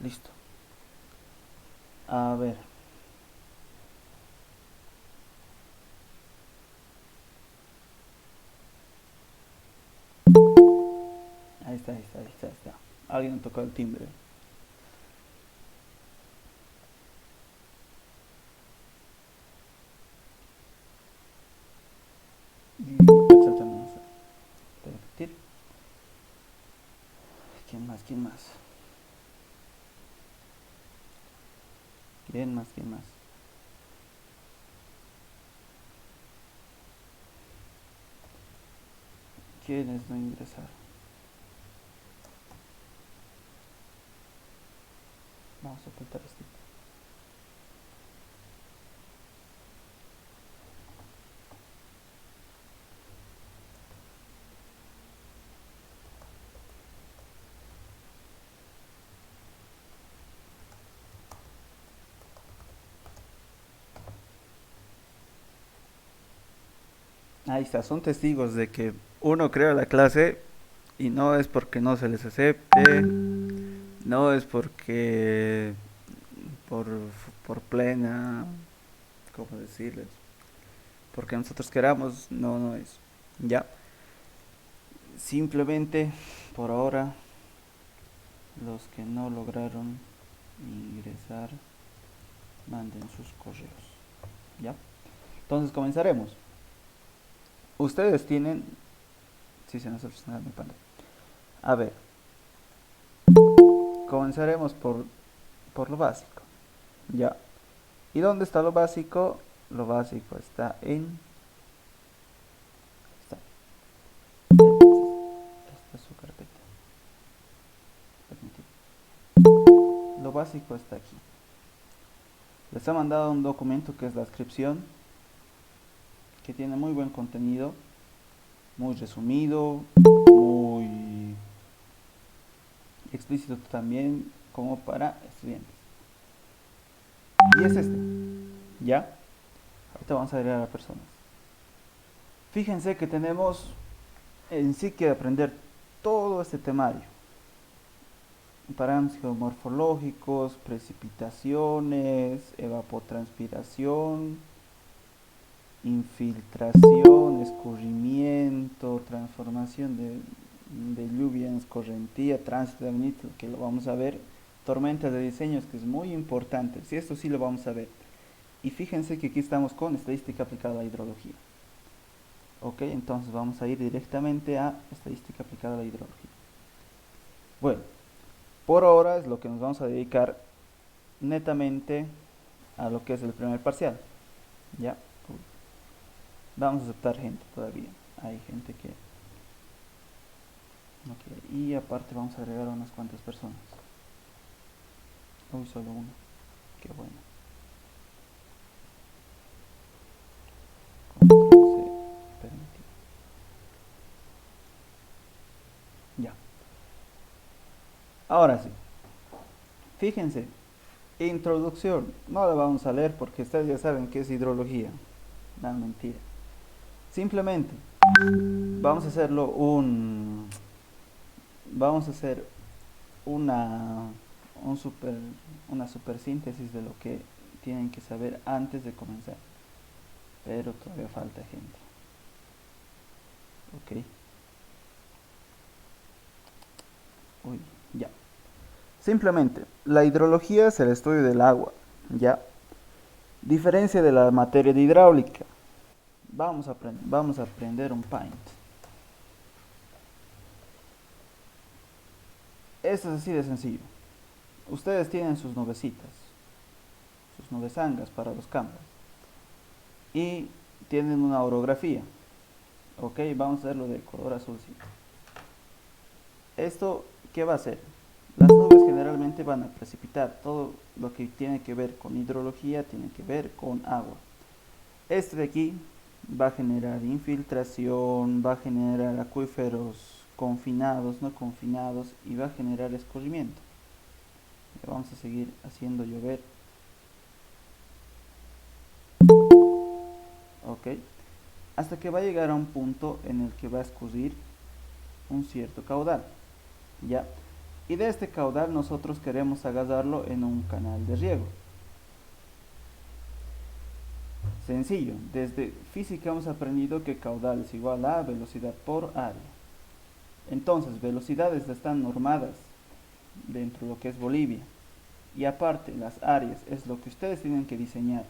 Listo. A ver. Ahí está, ahí está, ahí está, ahí está. Alguien tocó el timbre. Exactamente. Repetir. ¿Quién más? ¿Quién más? ¿Quién más? ¿Quién más? ¿Quiénes no ingresaron? Vamos a ocultar este. Ahí está, son testigos de que uno crea la clase y no es porque no se les acepte, no es porque por, por plena, ¿cómo decirles? Porque nosotros queramos, no, no es. Ya, simplemente por ahora los que no lograron ingresar manden sus correos. Ya, entonces comenzaremos. Ustedes tienen, sí, se nos ha mi pantalla. A ver, comenzaremos por lo básico. Ya. ¿Y dónde está lo básico? Lo básico está en... Está, esta es su carpeta. Permíteme. Lo básico está aquí. Les ha mandado un documento que es la descripción, que tiene muy buen contenido, muy resumido, muy explícito también, como para estudiantes. Y es este, ¿ya? Ahorita vamos a agregar a personas. Fíjense que tenemos en sí que aprender todo este temario. Parámetros geomorfológicos, precipitaciones, evapotranspiración, infiltración, escurrimiento, transformación de lluvia en escorrentía, tránsito de agua, que lo vamos a ver, tormentas de diseños, que es muy importante, si esto sí lo vamos a ver. Y fíjense que aquí estamos con estadística aplicada a la hidrología. Ok, entonces vamos a ir directamente a estadística aplicada a la hidrología. Bueno, por ahora es lo que nos vamos a dedicar netamente a lo que es el primer parcial. Ya, vamos a aceptar gente todavía. Hay gente que no quiere. Y aparte vamos a agregar a unas cuantas personas. Uy, solo uno. Qué bueno. Control C. Permitir. Ya. Ahora sí. Fíjense. Introducción. No la vamos a leer porque ustedes ya saben qué es hidrología. No, mentira. Simplemente vamos a hacerlo un... Vamos a hacer una, un super, una super síntesis de lo que tienen que saber antes de comenzar. Pero todavía falta gente. Ok. Uy, ya. Simplemente, la hidrología es el estudio del agua. Ya. Diferencia de la materia de hidráulica. Vamos a aprender un paint. Esto es así de sencillo. Ustedes tienen sus nubecitas, sus nubezangas para los campos. Y tienen una orografía. Ok, vamos a hacerlo de color azulcito. ¿Esto qué va a hacer? Las nubes generalmente van a precipitar. Todo lo que tiene que ver con hidrología tiene que ver con agua. Este de aquí va a generar infiltración, va a generar acuíferos confinados, no confinados, y va a generar escurrimiento. Vamos a seguir haciendo llover. Ok. Hasta que va a llegar a un punto en el que va a escurrir un cierto caudal. Ya. Y de este caudal nosotros queremos agarrarlo en un canal de riego. Sencillo, desde física hemos aprendido que caudal es igual a velocidad por área. Entonces, velocidades están normadas dentro de lo que es Bolivia. Y aparte, las áreas es lo que ustedes tienen que diseñar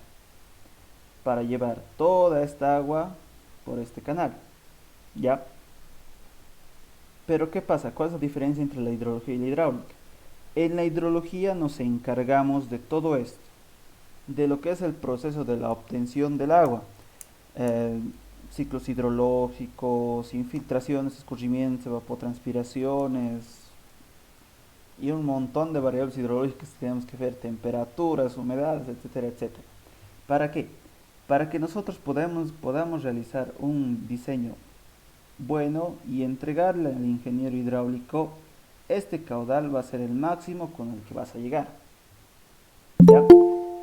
para llevar toda esta agua por este canal. ¿Ya? Pero ¿qué pasa? ¿Cuál es la diferencia entre la hidrología y la hidráulica? En la hidrología nos encargamos de todo esto, de lo que es el proceso de la obtención del agua, eh, ciclos hidrológicos, infiltraciones, escurrimientos, evapotranspiraciones y un montón de variables hidrológicas que tenemos que ver, temperaturas, humedades, etcétera, etcétera. ¿Para qué? Para que nosotros podamos realizar un diseño bueno y entregarle al ingeniero hidráulico este caudal va a ser el máximo con el que vas a llegar. ¿Ya?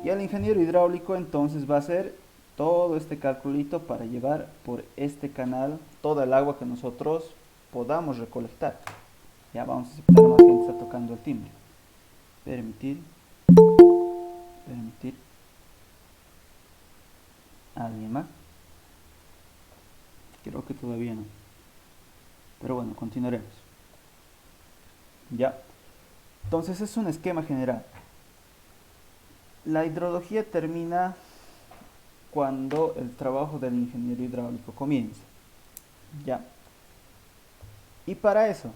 Y el ingeniero hidráulico entonces va a hacer todo este calculito para llevar por este canal toda el agua que nosotros podamos recolectar. Ya vamos a aceptar, más gente está tocando el timbre. Permitir, permitir. ¿Alguien más? Creo que todavía no. Pero bueno, continuaremos. Ya. Entonces es un esquema general. La hidrología termina cuando el trabajo del ingeniero hidráulico comienza. Ya. Y para eso,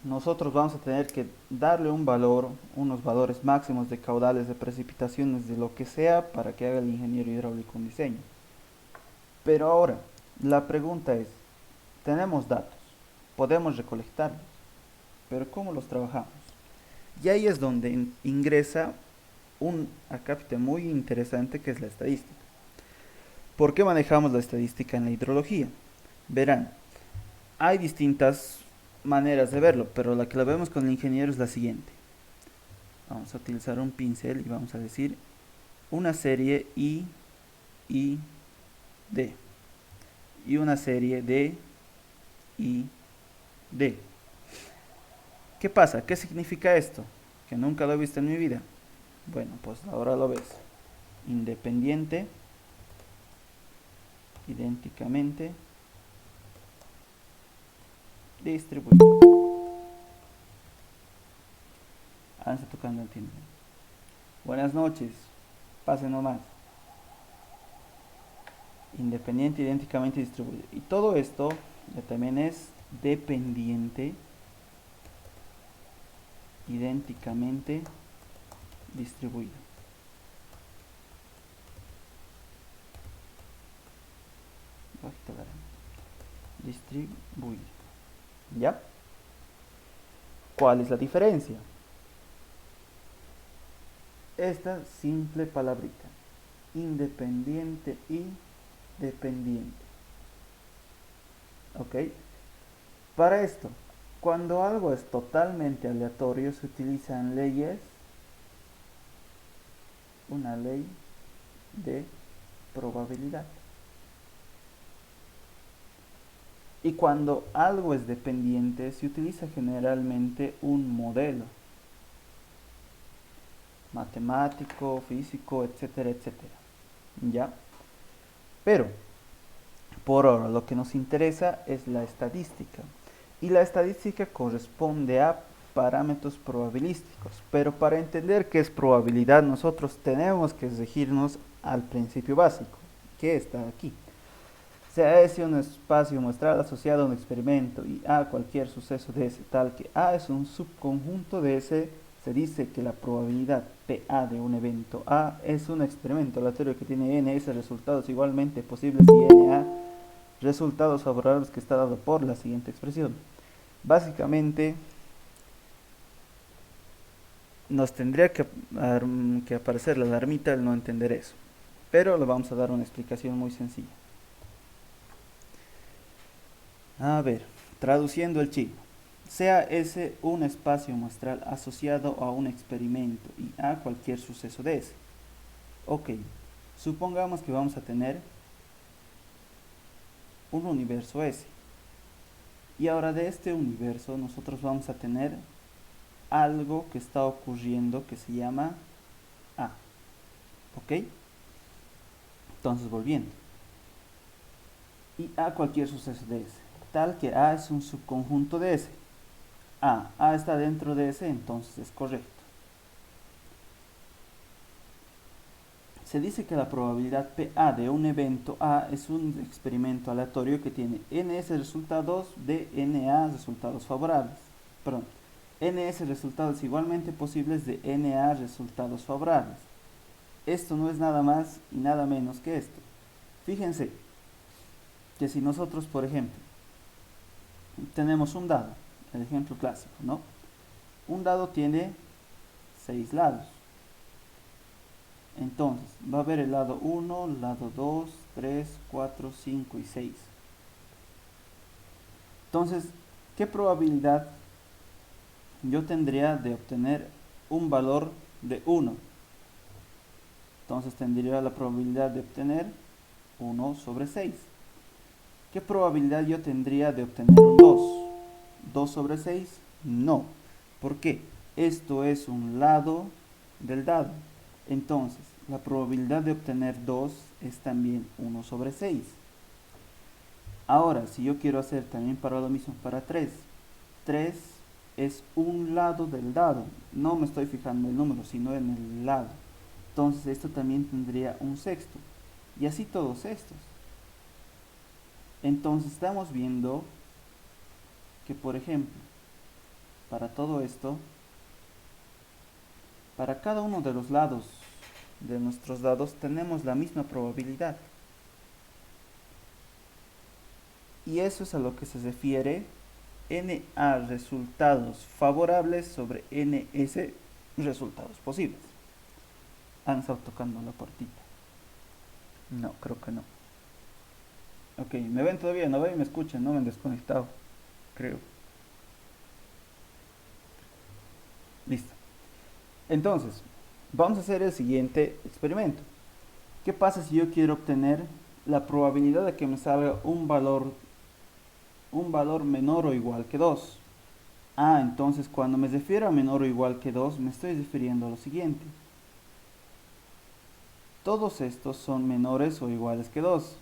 nosotros vamos a tener que darle un valor, unos valores máximos de caudales de precipitaciones de lo que sea para que haga el ingeniero hidráulico un diseño. Pero ahora, la pregunta es, tenemos datos, podemos recolectarlos, pero ¿cómo los trabajamos? Y ahí es donde ingresa un acápite muy interesante que es la estadística. ¿Por qué manejamos la estadística en la hidrología? Verán, hay distintas maneras de verlo, pero la que la vemos con el ingeniero es la siguiente. Vamos a utilizar un pincel y vamos a decir una serie I, D y una serie D, I, D. ¿Qué pasa? ¿Qué significa esto? Que nunca lo he visto en mi vida. Bueno, pues ahora lo ves. Independiente, idénticamente distribuido. Ahora está tocando el timbre. Buenas noches, pasen nomás. Independiente, idénticamente distribuido. Y todo esto ya también es dependiente, idénticamente distribuido. Distribuido. ¿Ya? ¿Cuál es la diferencia? Esta simple palabrita. Independiente y dependiente. ¿Ok? Para esto, cuando algo es totalmente aleatorio, se utilizan leyes, una ley de probabilidad. Y cuando algo es dependiente, se utiliza generalmente un modelo matemático, físico, etcétera, etcétera. ¿Ya? Pero, por ahora, lo que nos interesa es la estadística. Y la estadística corresponde a parámetros probabilísticos. Pero para entender qué es probabilidad, nosotros tenemos que regirnos al principio básico, que está aquí. Sea S un espacio muestral asociado a un experimento y A cualquier suceso de S, tal que A es un subconjunto de S, se dice que la probabilidad PA de un evento A es un experimento aleatorio que tiene NS resultados igualmente posibles y NA resultados favorables, que está dado por la siguiente expresión. Básicamente nos tendría que aparecer la alarmita al no entender eso, pero le vamos a dar una explicación muy sencilla. A ver, traduciendo el chino. Sea S un espacio muestral asociado a un experimento y A cualquier suceso de S. Ok, supongamos que vamos a tener un universo S. Y ahora de este universo nosotros vamos a tener algo que está ocurriendo que se llama A. ¿Ok? Entonces, volviendo. Y A cualquier suceso de S. Tal que A es un subconjunto de S. A está dentro de S, entonces es correcto. Se dice que la probabilidad PA de un evento A es un experimento aleatorio que tiene NS resultados de NA resultados favorables. Perdón, NS resultados igualmente posibles de NA resultados favorables. Esto no es nada más y nada menos que esto. Fíjense que si nosotros, por ejemplo, tenemos un dado, el ejemplo clásico, ¿no? Un dado tiene 6 lados. Entonces, va a haber el lado 1, lado 2, 3, 4, 5 y 6. Entonces, ¿qué probabilidad yo tendría de obtener un valor de 1? Entonces tendría la probabilidad de obtener 1 sobre 6. ¿Qué probabilidad yo tendría de obtener un 2? ¿2 sobre 6? No. ¿Por qué? Esto es un lado del dado. Entonces, la probabilidad de obtener 2 es también 1 sobre 6. Ahora, si yo quiero hacer también para lo mismo para 3, 3 es un lado del dado. No me estoy fijando en el número, sino en el lado. Entonces, esto también tendría un sexto. Y así todos estos. Entonces, estamos viendo que, por ejemplo, para todo esto, para cada uno de los lados de nuestros dados tenemos la misma probabilidad. Y eso es a lo que se refiere NA resultados favorables sobre NS resultados posibles. Han estado tocando la puertita. No, creo que no. Ok, ¿me ven todavía? ¿No ven? ¿Me escuchan? No me han desconectado, creo. Listo. Entonces, vamos a hacer el siguiente experimento. ¿Qué pasa si yo quiero obtener la probabilidad de que me salga un valor menor o igual que 2? Entonces cuando me refiero a menor o igual que 2, me estoy refiriendo a lo siguiente. Todos estos son menores o iguales que 2.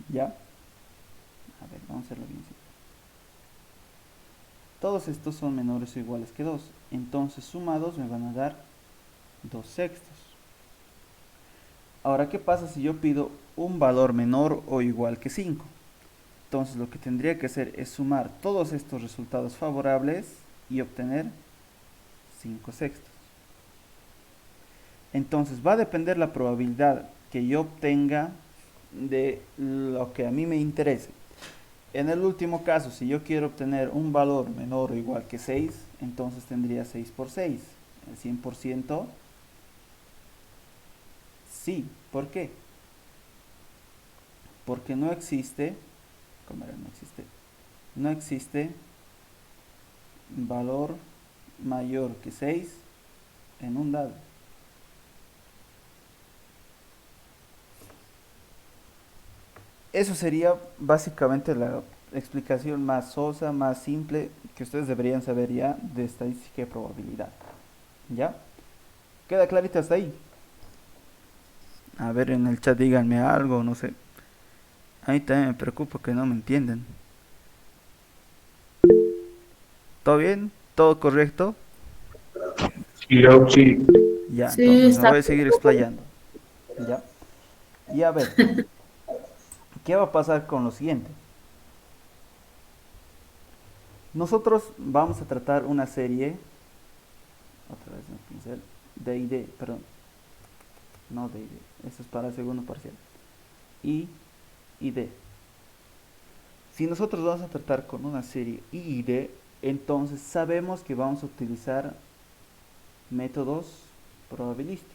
¿Ya? A ver, vamos a hacerlo bien. Todos estos son menores o iguales que 2. Entonces sumados me van a dar 2 sextos. Ahora, ¿qué pasa si yo pido un valor menor o igual que 5? Entonces lo que tendría que hacer es sumar todos estos resultados favorables y obtener 5 sextos. Entonces va a depender la probabilidad que yo obtenga de lo que a mí me interese. En el último caso, si yo quiero obtener un valor menor o igual que 6, entonces tendría 6 por 6. El 100% sí. ¿Por qué? Porque no existe, ¿cómo era? No existe valor mayor que 6 en un dado. Eso sería básicamente la explicación más sosa, más simple que ustedes deberían saber ya de estadística y probabilidad. ¿Ya? ¿Queda clarito hasta ahí? A ver, en el chat díganme algo, no sé. A mí también me preocupa que no me entienden. ¿Todo bien? ¿Todo correcto? Sí, sí. Ya, Sí, entonces me está. voy a seguir explayando. ¿Ya? Y a ver, ¿qué va a pasar con lo siguiente? Nosotros vamos a tratar una serie, otra vez en el pincel, de ID, perdón, no de ID, eso es para el segundo parcial. I y D. Si nosotros vamos a tratar con una serie I y D, entonces sabemos que vamos a utilizar métodos probabilísticos.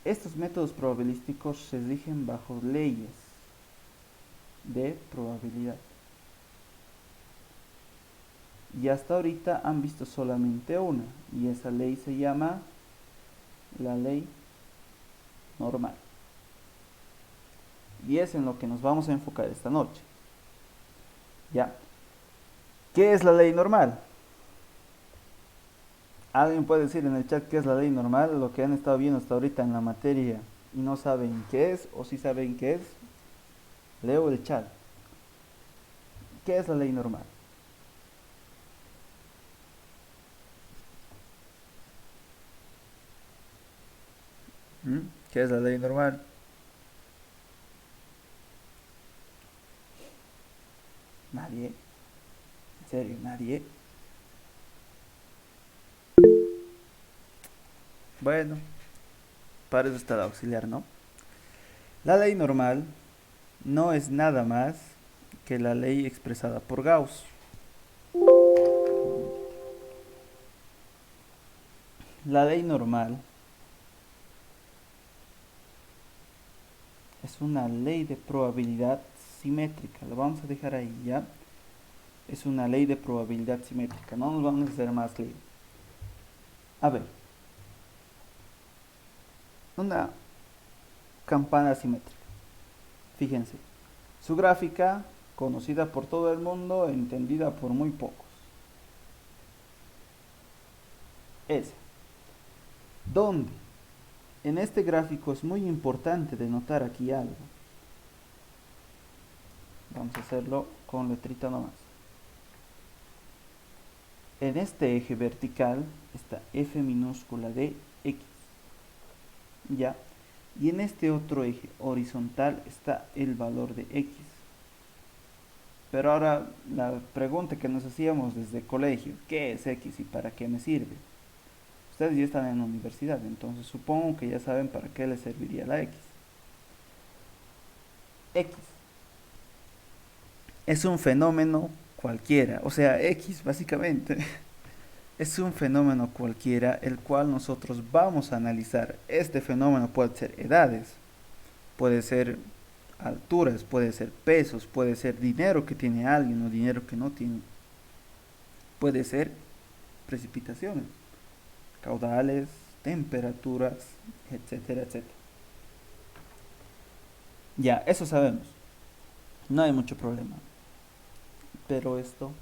Estos métodos probabilísticos se rigen bajo leyes de probabilidad. Y hasta ahorita han visto solamente una, y esa ley se llama la ley normal. Y es en lo que nos vamos a enfocar esta noche. ¿Ya? ¿Qué es la ley normal? ¿Alguien puede decir en el chat qué es la ley normal? Lo que han estado viendo hasta ahorita en la materia y no saben qué es, o si saben qué es, leo el chat. ¿Qué es la ley normal? ¿Mm? ¿Qué es la ley normal? Nadie, en serio, nadie. Bueno, para eso está el auxiliar, ¿no? La ley normal no es nada más que la ley expresada por Gauss. La ley normal es una ley de probabilidad simétrica. Lo vamos a dejar ahí, ¿ya? Es una ley de probabilidad simétrica. No nos vamos a hacer más lío. A ver, una campana simétrica. Fíjense, su gráfica, conocida por todo el mundo, entendida por muy pocos. Esa. Donde en este gráfico es muy importante de notar aquí algo. Vamos a hacerlo con letrita nomás. En este eje vertical está f minúscula de x. Ya. Y en este otro eje horizontal está el valor de x. Pero ahora la pregunta que nos hacíamos desde colegio, ¿qué es x y para qué me sirve? Ustedes ya están en la universidad, entonces supongo que ya saben para qué les serviría la x. X es un fenómeno cualquiera, o sea, x básicamente es un fenómeno cualquiera el cual nosotros vamos a analizar. Este fenómeno puede ser edades, puede ser alturas, puede ser pesos, puede ser dinero que tiene alguien o dinero que no tiene, puede ser precipitaciones, caudales, temperaturas, etcétera, etcétera. Ya, eso sabemos, no hay mucho problema. Pero esto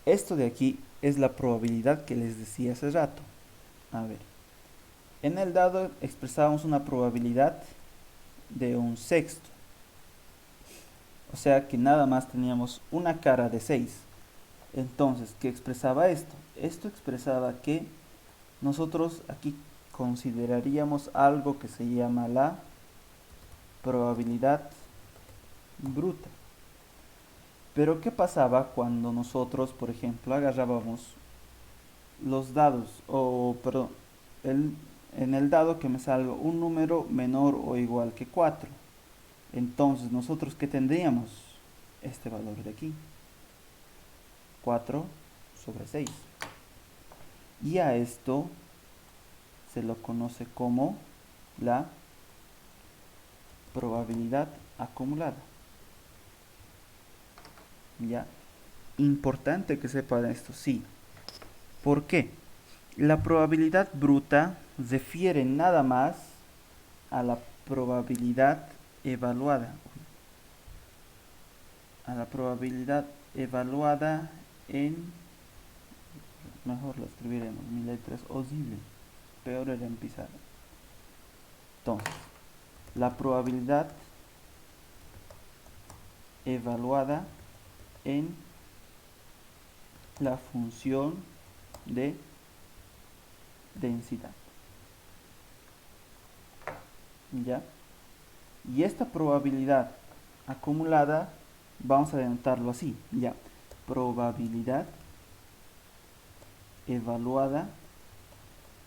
de aquí es la probabilidad que les decía hace rato. A ver, en el dado expresábamos una probabilidad de un sexto. O sea que nada más teníamos una cara de 6. Entonces, ¿qué expresaba esto? Esto expresaba que nosotros aquí consideraríamos algo que se llama la probabilidad bruta. Pero ¿qué pasaba cuando nosotros, por ejemplo, agarrábamos los dados, o perdón, el, en el dado que me salga un número menor o igual que 4? Entonces, ¿nosotros qué tendríamos? Este valor de aquí, 4 sobre 6. Y a esto se lo conoce como la probabilidad acumulada. ¿Ya? Importante que sepan esto, sí. ¿Por qué? La probabilidad bruta refiere nada más a la probabilidad evaluada. A la probabilidad evaluada en... Mejor lo escribiremos, mi letra es horrible. Peor era en pizarra. Entonces, la probabilidad evaluada en la función de densidad. ¿Ya? Y esta probabilidad acumulada vamos a denotarlo así, ya. Probabilidad evaluada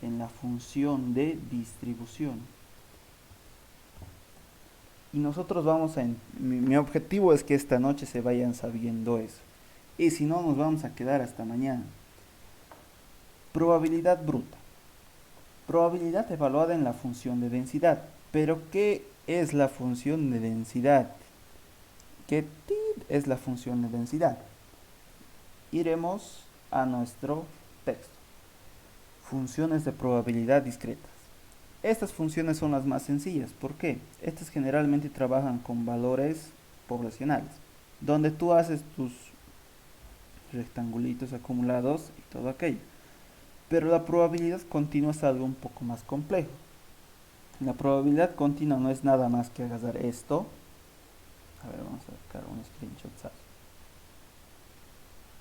en la función de distribución. Y nosotros vamos a... Mi objetivo es que esta noche se vayan sabiendo eso. Y si no, nos vamos a quedar hasta mañana. Probabilidad bruta. Probabilidad evaluada en la función de densidad. Pero ¿qué es la función de densidad? ¿Qué es la función de densidad? Iremos a nuestro texto. Funciones de probabilidad discretas. Estas funciones son las más sencillas. ¿Por qué? Estas generalmente trabajan con valores poblacionales, donde tú haces tus rectangulitos acumulados y todo aquello. Pero la probabilidad continua es algo un poco más complejo. La probabilidad continua no es nada más que agarrar esto. A ver, vamos a sacar un screenshot.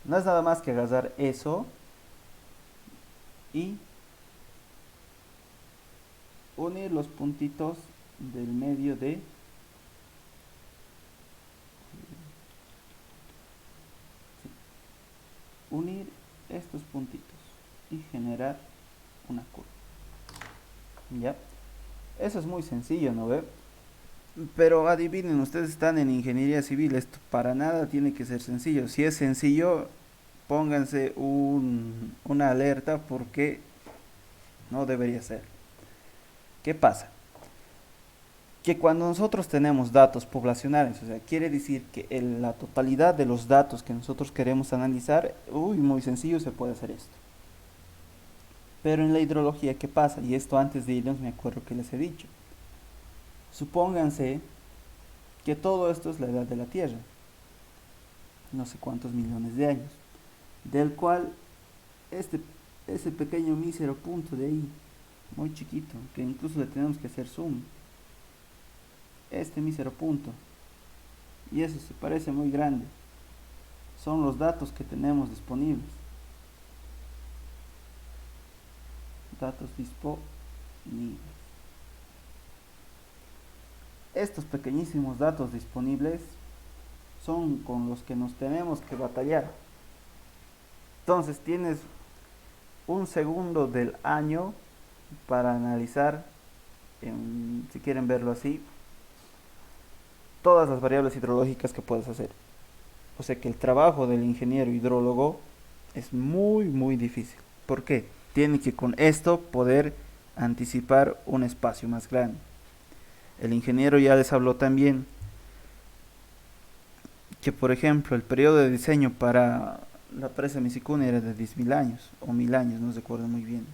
No es nada más que agarrar eso y unir los puntitos del medio de unir estos puntitos y generar una curva. ¿Ya? Eso es muy sencillo, ¿no ve? Pero adivinen, ustedes están en ingeniería civil, esto para nada tiene que ser sencillo. Si es sencillo, pónganse una alerta porque no debería ser. ¿Qué pasa? Que cuando nosotros tenemos datos poblacionales, o sea, quiere decir que la totalidad de los datos que nosotros queremos analizar, muy sencillo se puede hacer esto. Pero en la hidrología, ¿qué pasa? Y esto antes de irnos me acuerdo que les he dicho. Supónganse que todo esto es la edad de la Tierra, no sé cuántos millones de años, del cual ese pequeño mísero punto de ahí, muy chiquito, que incluso le tenemos que hacer zoom, este mísero punto, y eso se parece muy grande, son los datos que tenemos disponibles. Datos disponibles. Estos pequeñísimos datos disponibles son con los que nos tenemos que batallar. Entonces tienes un segundo del año para analizar, si quieren verlo así, todas las variables hidrológicas que puedes hacer. O sea que el trabajo del ingeniero hidrólogo es muy difícil. ¿Por qué? Tiene que con esto poder anticipar un espacio más grande. El ingeniero ya les habló también que, por ejemplo, el periodo de diseño para la presa Misicuna era de 10.000 años o 1000 años, no recuerdo muy bien.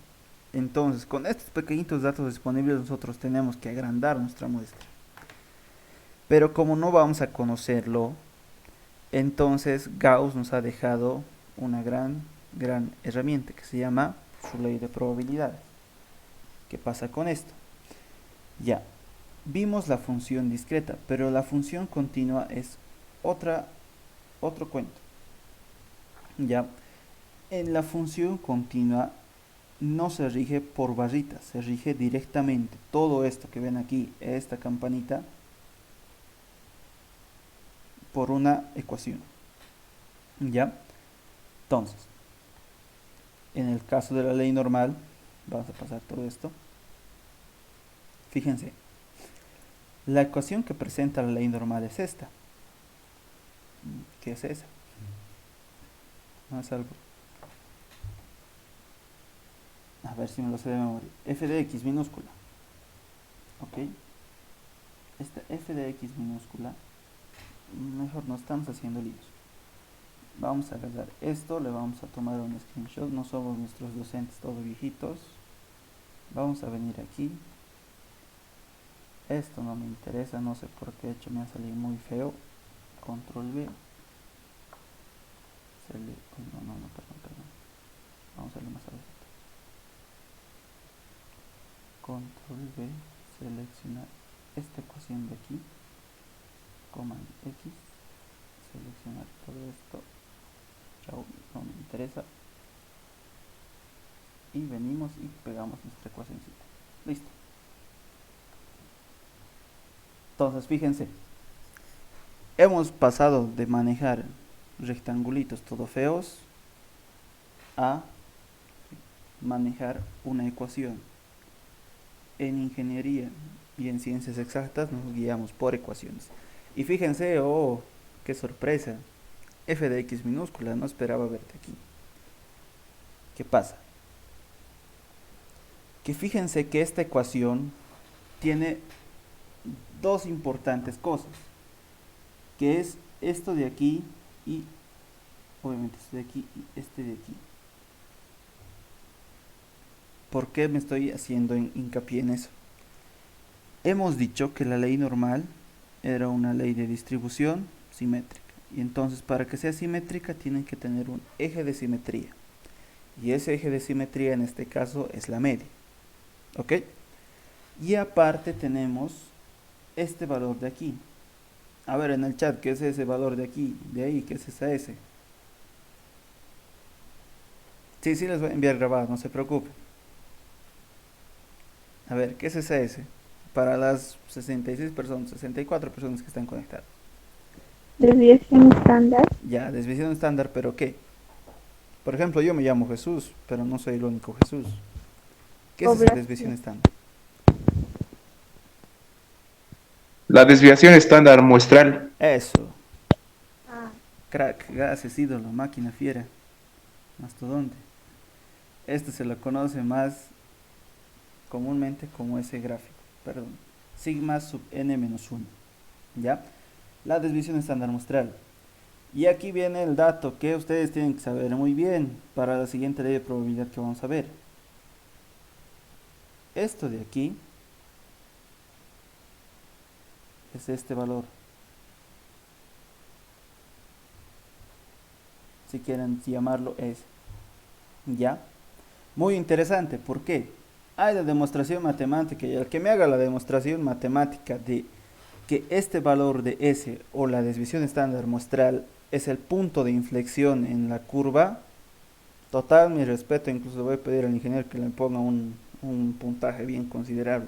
Entonces, con estos pequeñitos datos disponibles nosotros tenemos que agrandar nuestra muestra. Pero como no vamos a conocerlo, entonces Gauss nos ha dejado una gran herramienta que se llama su ley de probabilidades. ¿Qué pasa con esto? Ya, vimos la función discreta, pero la función continua es otro cuento. Ya, en la función continua no se rige por barritas, se rige directamente. Todo esto que ven aquí, esta campanita, por una ecuación. ¿Ya? Entonces, en el caso de la ley normal, vamos a pasar todo esto. Fíjense, la ecuación que presenta la ley normal es esta. ¿Qué es esa? No es algo. A ver si me lo sé de memoria. F de x minúscula. ¿Ok? Esta f de x minúscula, mejor no estamos haciendo líos. Vamos a agarrar esto, le vamos a tomar un screenshot, no somos nuestros docentes todos viejitos. Vamos a venir aquí. Esto no me interesa, no sé por qué, de hecho me ha salido muy feo. Control V. Perdón. Vamos a hacerlo más abajo. Control V, seleccionar esta ecuación de aquí. Command X, seleccionar todo esto. Chao, no me interesa. Y venimos y pegamos nuestra ecuacióncita. Listo. Entonces, fíjense. Hemos pasado de manejar rectangulitos todo feos a manejar una ecuación. En ingeniería y en ciencias exactas nos guiamos por ecuaciones. Y fíjense, oh, qué sorpresa. F de x minúscula, no esperaba verte aquí. ¿Qué pasa? Que fíjense que esta ecuación tiene dos importantes cosas, que es esto de aquí y obviamente este de aquí y este de aquí. ¿Por qué me estoy haciendo hincapié en eso? Hemos dicho que la ley normal era una ley de distribución simétrica. Y entonces para que sea simétrica tienen que tener un eje de simetría. Y ese eje de simetría en este caso es la media. ¿Ok? Y aparte tenemos este valor de aquí. A ver en el chat, ¿qué es ese valor de aquí? De ahí, ¿qué es esa S? Sí, sí les voy a enviar grabado, no se preocupen. A ver, ¿qué es esa S? Para las 66 personas, 64 personas que están conectadas. Desviación estándar. Ya, desviación estándar, ¿pero qué? Por ejemplo, yo me llamo Jesús, pero no soy el único Jesús. ¿Qué es esa desviación Población. estándar? La desviación estándar muestral. Eso, Ah, crack, gases, ídolo, máquina fiera, mastodonte. Este se lo conoce más comúnmente como ese gráfico, perdón, sigma sub n-1, ¿ya? La desviación estándar muestral. Y aquí viene el dato que ustedes tienen que saber muy bien para la siguiente ley de probabilidad que vamos a ver. Esto de aquí es este valor. Si quieren llamarlo S. ¿Ya? Muy interesante, ¿por qué? Hay la demostración matemática y el que me haga la demostración matemática de que este valor de S o la desviación estándar muestral es el punto de inflexión en la curva, total mi respeto, incluso voy a pedir al ingeniero que le ponga un puntaje bien considerable.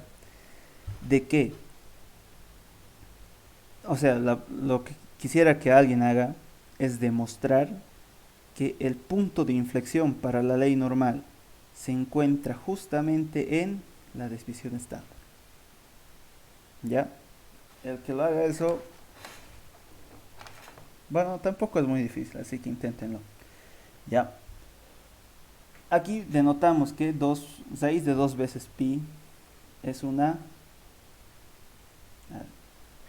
¿De qué? O sea, lo que quisiera que alguien haga es demostrar que el punto de inflexión para la ley normal se encuentra justamente en la desviación estándar. ¿Ya? El que lo haga eso, bueno, tampoco es muy difícil, así que inténtenlo. ¿Ya? Aquí denotamos que raíz de 2 veces pi es una...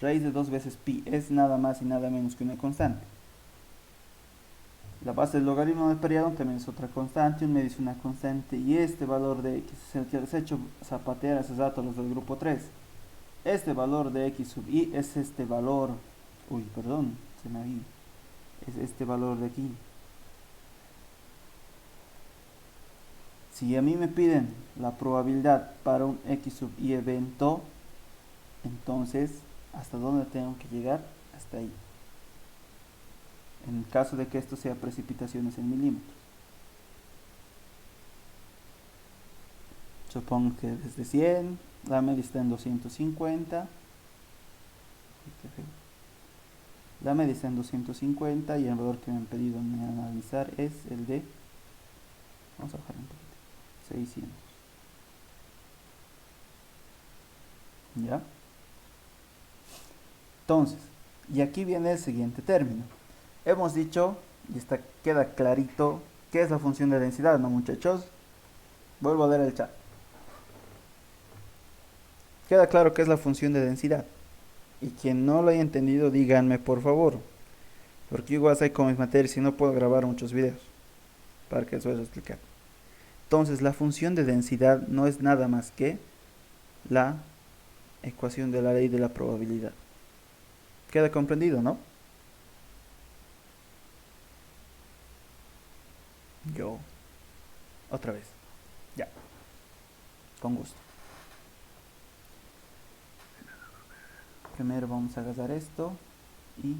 Raíz de 2 veces pi es nada más y nada menos que una constante. La base del logaritmo del periodo también es otra constante, un medio es una constante, y este valor de x es el que les he hecho zapatear hace rato los del grupo 3. Este valor de x sub i es este valor, uy, perdón, se me vi, es este valor de aquí. Si a mí me piden la probabilidad para un x sub i evento, entonces, ¿hasta dónde tengo que llegar? Hasta ahí. En el caso de que esto sea precipitaciones en milímetros. Supongo que desde 100, la media está en 250. La media está en 250 y el valor que me han pedido analizar es el de, vamos a bajar un poquito, 600. ¿Ya? Entonces, y aquí viene el siguiente término. Hemos dicho, y queda clarito, ¿qué es la función de densidad, no muchachos? Vuelvo a leer el chat. Queda claro qué es la función de densidad. Y quien no lo haya entendido, díganme por favor. Porque igual sé con mis materias y no puedo grabar muchos videos para que les vaya a explicar. Entonces, la función de densidad no es nada más que la ecuación de la ley de la probabilidad. ¿Queda comprendido, no? Yo. Otra vez. Ya. Con gusto. Primero vamos a agarrar esto y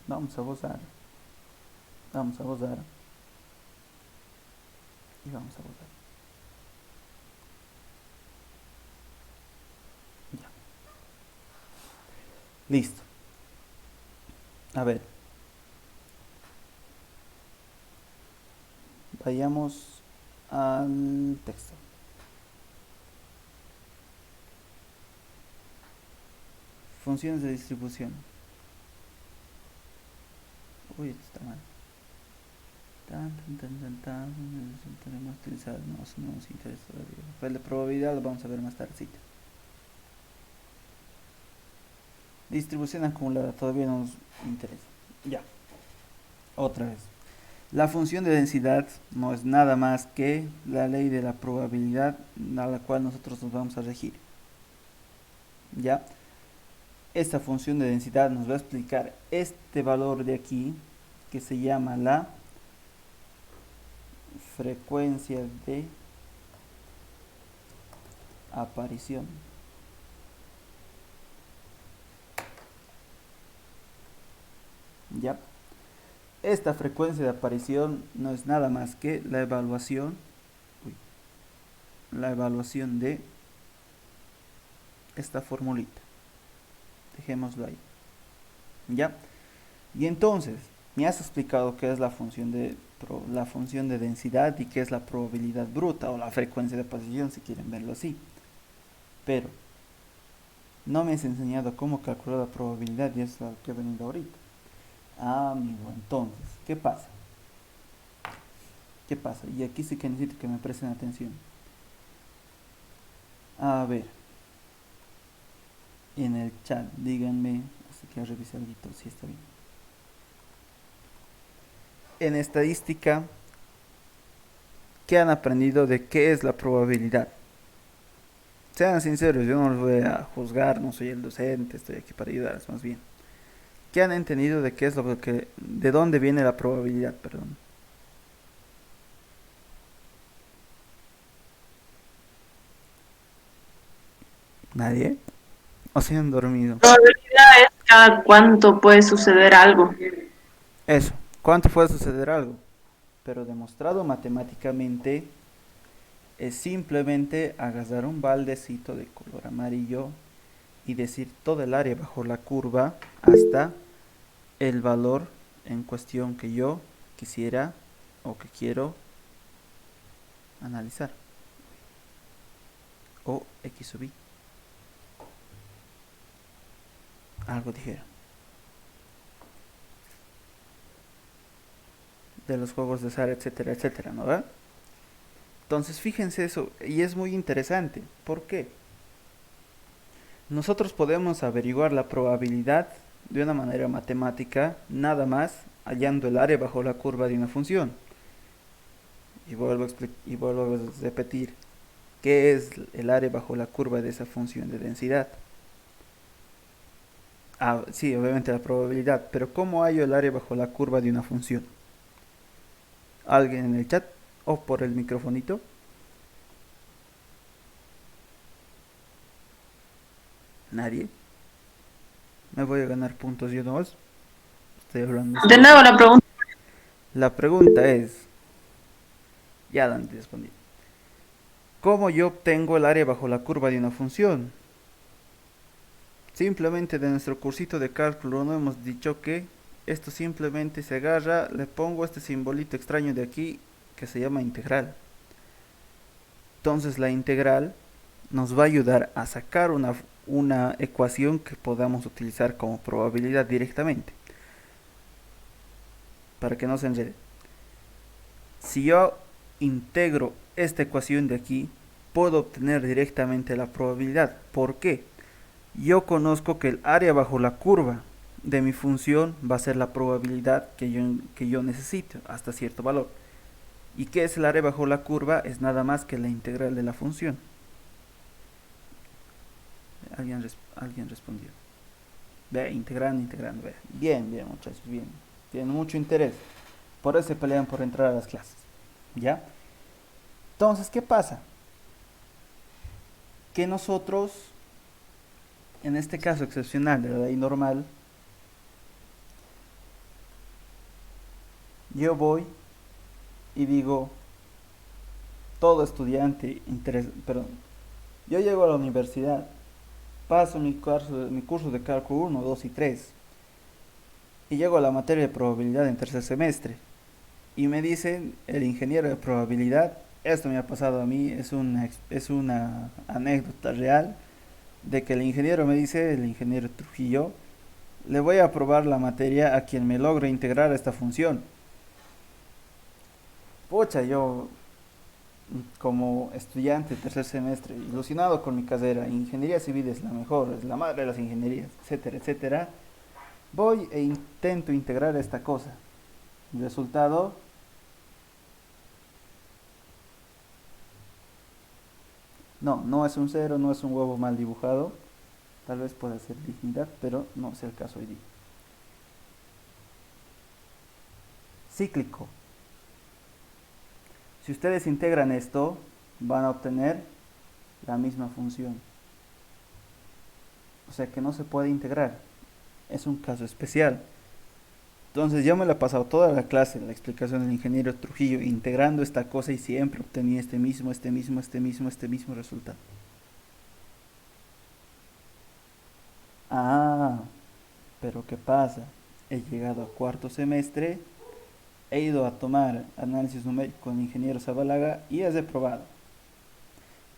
vamos a gozar. Vamos a gozar. Y vamos a gozar. Ya. Listo. A ver. Vayamos al texto. Funciones de distribución. Uy, esto está mal. Tenemos que utilizar, no, eso no nos interesa todavía. Pues la probabilidad lo vamos a ver más tardecita. Distribución acumulada, todavía no nos interesa. Ya. Otra vez. La función de densidad no es nada más que la ley de la probabilidad a la cual nosotros nos vamos a regir. ¿Ya? esta función de densidad nos va a explicar este valor de aquí, que se llama la frecuencia de aparición. ¿Ya? Esta frecuencia de aparición no es nada más que la evaluación de esta formulita. Dejémoslo ahí. ¿Ya? Y entonces, me has explicado qué es la función de densidad y qué es la probabilidad bruta o la frecuencia de aparición, si quieren verlo así. Pero no me has enseñado cómo calcular la probabilidad y es lo que he venido ahorita. Ah, amigo, entonces, ¿qué pasa? ¿Qué pasa? Y aquí sí que necesito que me presten atención. A ver, en el chat, díganme, así que revise algo si está bien. En estadística, ¿qué han aprendido de qué es la probabilidad? Sean sinceros, yo no los voy a juzgar, no soy el docente, estoy aquí para ayudarles más bien. ¿Qué han entendido de qué es lo que, de dónde viene la probabilidad, perdón? ¿Nadie? ¿O se han dormido? Probabilidad es cada cuánto puede suceder algo. Eso, ¿cuánto puede suceder algo? Pero demostrado matemáticamente es simplemente agarrar un baldecito de color amarillo y decir todo el área bajo la curva hasta el valor en cuestión que yo quisiera o que quiero analizar, o x sub i. Algo dijeron de los juegos de azar, etcétera, etcétera, ¿no? ¿Verdad? Entonces fíjense eso, y es muy interesante. ¿Por qué? Nosotros podemos averiguar la probabilidad de una manera matemática nada más hallando el área bajo la curva de una función. Y vuelvo a repetir, ¿qué es el área bajo la curva de esa función de densidad? Ah, sí, obviamente la probabilidad, pero ¿cómo hallo el área bajo la curva de una función? ¿Alguien en el chat o por el microfonito? ¿Nadie? ¿Me voy a ganar puntos yo no? Estoy hablando. De nuevo la pregunta. La pregunta es, ya la respondí. ¿Cómo yo obtengo el área bajo la curva de una función? Simplemente de nuestro cursito de cálculo no hemos dicho que esto simplemente se agarra, le pongo este simbolito extraño de aquí que se llama integral. Entonces la integral nos va a ayudar a sacar una ecuación que podamos utilizar como probabilidad directamente. Para que no se enrede. Si yo integro esta ecuación de aquí, puedo obtener directamente la probabilidad. ¿Por qué? Yo conozco que el área bajo la curva de mi función va a ser la probabilidad que yo necesito hasta cierto valor. ¿Y qué es el área bajo la curva? Es nada más que la integral de la función. Alguien respondió. Ve, integrando. Ve. Bien, muchachos, bien. Tienen mucho interés. Por eso se pelean por entrar a las clases. ¿Ya? Entonces, ¿qué pasa? Que nosotros, en este caso excepcional de la ley normal, yo voy y digo, todo estudiante, yo llego a la universidad, paso mi curso de cálculo 1, 2 y 3, y llego a la materia de probabilidad en tercer semestre, y me dicen, el ingeniero de probabilidad, esto me ha pasado a mí, es una anécdota real, de que el ingeniero me dice, el ingeniero Trujillo, le voy a aprobar la materia a quien me logre integrar esta función. Pucha, yo como estudiante de tercer semestre, ilusionado con mi carrera, ingeniería civil es la mejor, es la madre de las ingenierías, etcétera, etcétera, voy e intento integrar esta cosa. El resultado, no es un cero, no es un huevo mal dibujado, Tal vez pueda ser dignidad, pero no es el caso hoy día. Cíclico. Si ustedes integran esto, van a obtener la misma función. O sea que no se puede integrar. Es un caso especial. Entonces yo me la he pasado toda la clase, la explicación del ingeniero Trujillo, integrando esta cosa y siempre obtenía este mismo resultado. Ah, pero ¿qué pasa? He llegado a cuarto semestre, he ido a tomar análisis numérico con el ingeniero Zabalaga y he reprobado.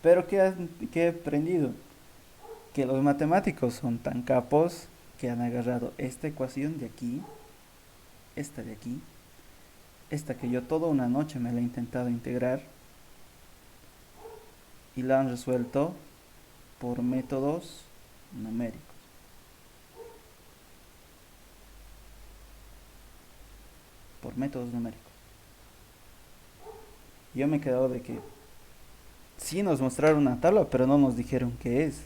Pero ¿qué he aprendido? Que los matemáticos son tan capos que han agarrado esta ecuación de aquí, esta de aquí, esta que yo toda una noche me la he intentado integrar y la han resuelto por métodos numéricos. Por métodos numéricos. Yo me he quedado de que sí nos mostraron una tabla, pero no nos dijeron qué es.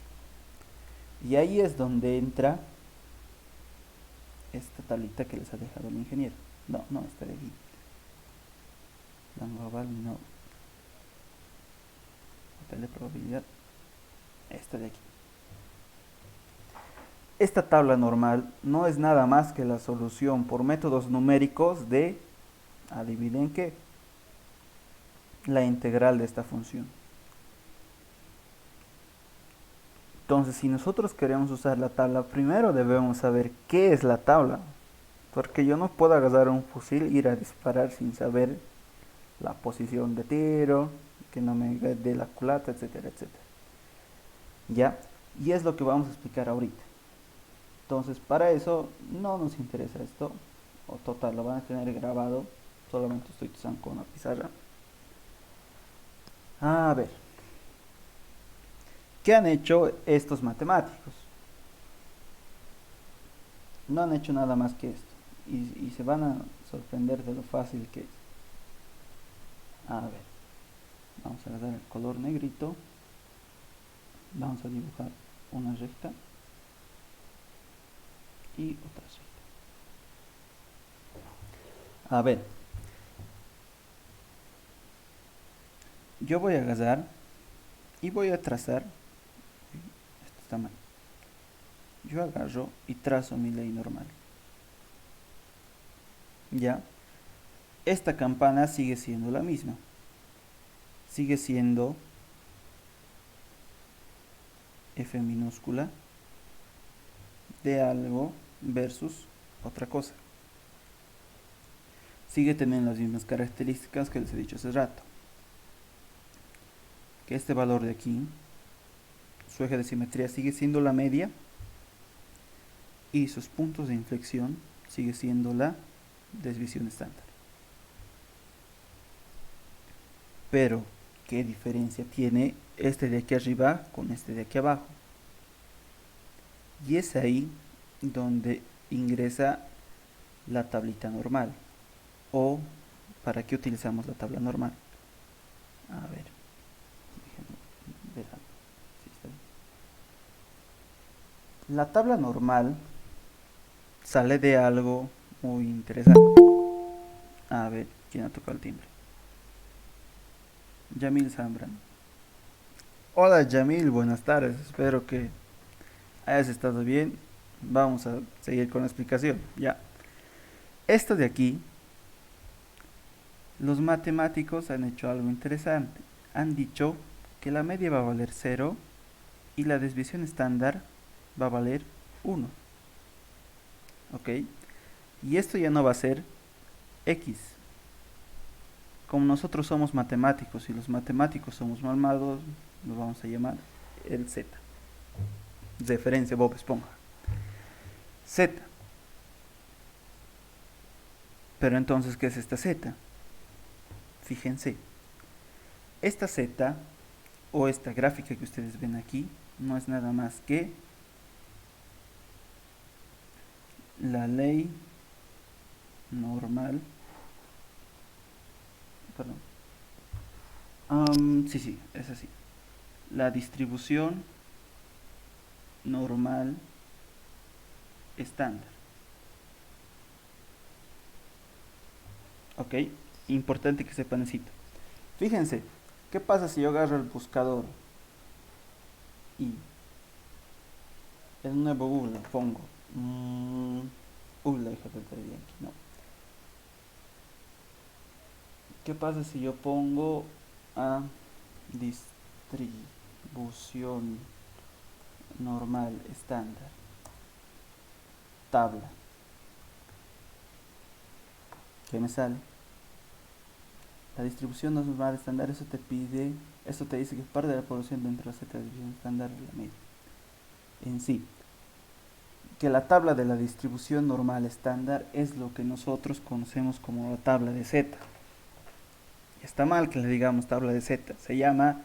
Y ahí es donde entra esta tablita que les ha dejado el ingeniero. No, esta de aquí. La global no. Papel de probabilidad. Esta de aquí. Esta tabla normal no es nada más que la solución por métodos numéricos de, adivinen qué, la integral de esta función. Entonces, si nosotros queremos usar la tabla, primero debemos saber qué es la tabla. Porque yo no puedo agarrar un fusil e ir a disparar sin saber la posición de tiro, que no me dé la culata, etcétera, etcétera. ¿Ya? Y es lo que vamos a explicar ahorita. Entonces, para eso no nos interesa esto. O total, lo van a tener grabado. Solamente estoy usando con una pizarra. A ver. ¿Qué han hecho estos matemáticos? No han hecho nada más que esto. Y se van a sorprender de lo fácil que es. A ver. Vamos a agarrar el color negrito. Vamos a dibujar una recta. Y otra recta. A ver. Yo voy a agarrar y voy a trazar. Esto está mal. Yo agarro y trazo mi ley normal. Ya. Esta campana sigue siendo la misma. Sigue siendo F minúscula de algo versus otra cosa. Sigue teniendo las mismas características que les he dicho hace rato. Que este valor de aquí, su eje de simetría sigue siendo la media y sus puntos de inflexión sigue siendo la desviación estándar. Pero, ¿qué diferencia tiene este de aquí arriba con este de aquí abajo? Y es ahí donde ingresa la tablita normal. O, ¿para qué utilizamos la tabla normal? A ver, déjenme ver algo. Sí, está bien. La tabla normal sale de algo muy interesante. A ver, ¿quién ha tocado el timbre? Yamil Zambran. Hola Yamil, buenas tardes. Espero que hayas estado bien. Vamos a seguir con la explicación. Ya. Esto de aquí, los matemáticos han hecho algo interesante. Han dicho que la media va a valer 0 y la desviación estándar va a valer 1. ¿Ok? Y esto ya no va a ser X. Como nosotros somos matemáticos y los matemáticos somos malvados, lo vamos a llamar el Z. Referencia Bob Esponja. Z. Pero entonces, ¿qué es esta Z? Fíjense. Esta Z, o esta gráfica que ustedes ven aquí, no es nada más que la ley normal. Perdón. Sí, es así. La distribución normal estándar. Ok, importante que sepan esto. Fíjense, ¿qué pasa si yo agarro el buscador y en un nuevo Google pongo la hija de aquí, no. ¿Qué pasa si yo pongo a distribución normal estándar, tabla? ¿Qué me sale? La distribución normal estándar, eso te dice que parte de la población dentro de la Z distribución estándar es la media. En sí, que la tabla de la distribución normal estándar es lo que nosotros conocemos como la tabla de Z. Está mal que le digamos tabla de Z, se llama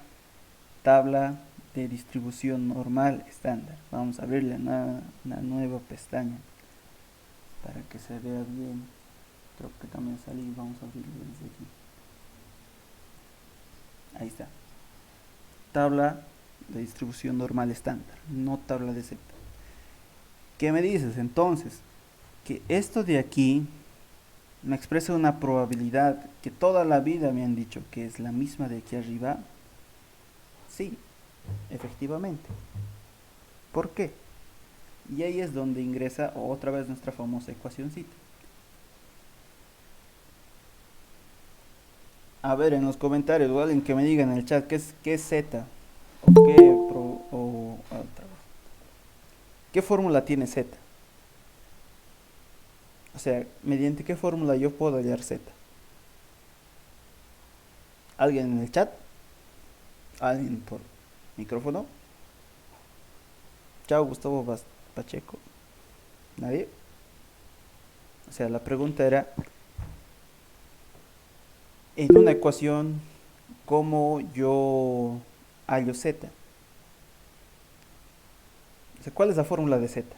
tabla de distribución normal estándar. Vamos a abrirle una nueva pestaña para que se vea bien. Creo que también salí, vamos a abrirlo desde aquí. Ahí está. Tabla de distribución normal estándar, no tabla de Z. ¿Qué me dices entonces? Que esto de aquí me expresa una probabilidad que toda la vida me han dicho que es la misma de aquí arriba. Sí, efectivamente. ¿Por qué? Y ahí es donde ingresa otra vez nuestra famosa ecuacióncita. A ver, en los comentarios o alguien que me diga en el chat qué es Z o otra vez. ¿Qué fórmula tiene Z? O sea, ¿mediante qué fórmula yo puedo hallar Z? ¿Alguien en el chat? ¿Alguien por micrófono? Chao, Gustavo Pacheco. ¿Nadie? O sea, la pregunta era, en una ecuación, ¿cómo yo hallo Z? O sea, ¿cuál es la fórmula de Z?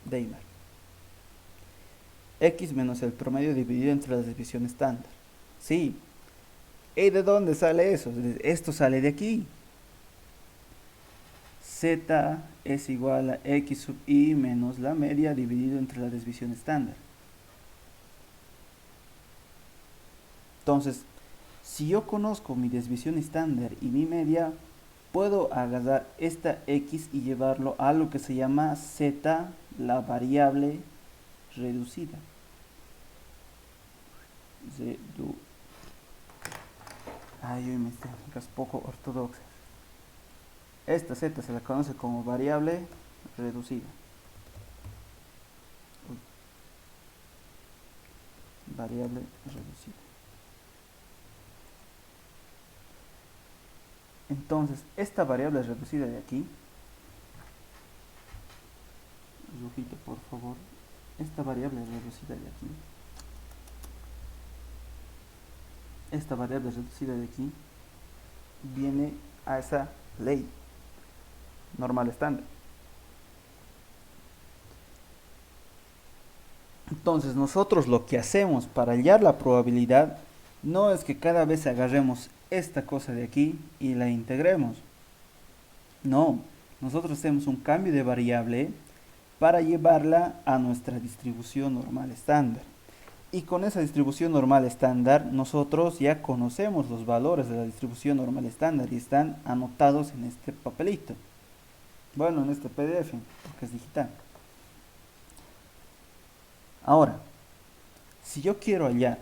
Deimar. X menos el promedio dividido entre las divisiones estándar. Sí. ¿Y de dónde sale eso? Esto sale de aquí. Z es igual a X sub I menos la media dividido entre la desviación estándar. Entonces, si yo conozco mi desviación estándar y mi media, puedo agarrar esta X y llevarlo a lo que se llama Z, la variable reducida. Ay, hoy me es poco ortodoxa. Esta Z se la conoce como variable reducida. Variable reducida. Entonces, esta variable reducida de aquí, rojito por favor, esta variable reducida de aquí, esta variable reducida de aquí, viene a esa ley normal estándar. Entonces, nosotros lo que hacemos para hallar la probabilidad no es que cada vez agarremos esta cosa de aquí y la integremos. No, nosotros hacemos un cambio de variable para llevarla a nuestra distribución normal estándar. Y con esa distribución normal estándar, nosotros ya conocemos los valores de la distribución normal estándar y están anotados en este papelito. Bueno, en este PDF, porque es digital. Ahora, si yo quiero hallar,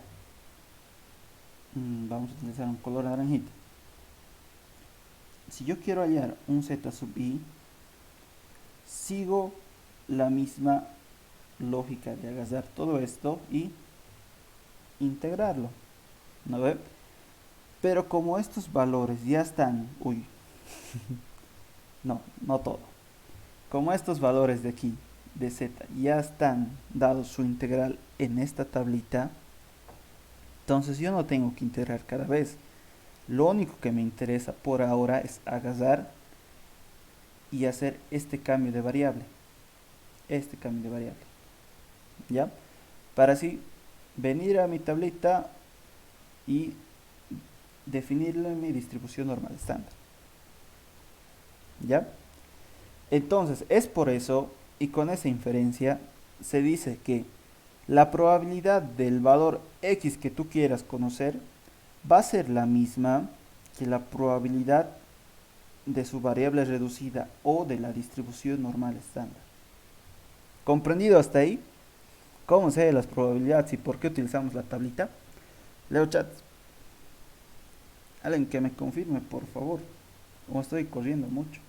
vamos a utilizar un color naranjita. Si yo quiero hallar un Z sub I, sigo la misma lógica de agarrar todo esto y integrarlo, ¿no ve? Pero como estos valores ya están, no todo. Como estos valores de aquí, de Z, ya están dados su integral en esta tablita, entonces yo no tengo que integrar cada vez. Lo único que me interesa por ahora es agarrar y hacer este cambio de variable. ¿Ya? Para así venir a mi tablita y definirle mi distribución normal estándar. ¿Ya? Entonces, es por eso, y con esa inferencia, se dice que la probabilidad del valor x que tú quieras conocer va a ser la misma que la probabilidad de su variable reducida o de la distribución normal estándar. ¿Comprendido hasta ahí? ¿Cómo se de las probabilidades y por qué utilizamos la tablita? Leo chat. Alguien que me confirme, por favor. O estoy corriendo mucho.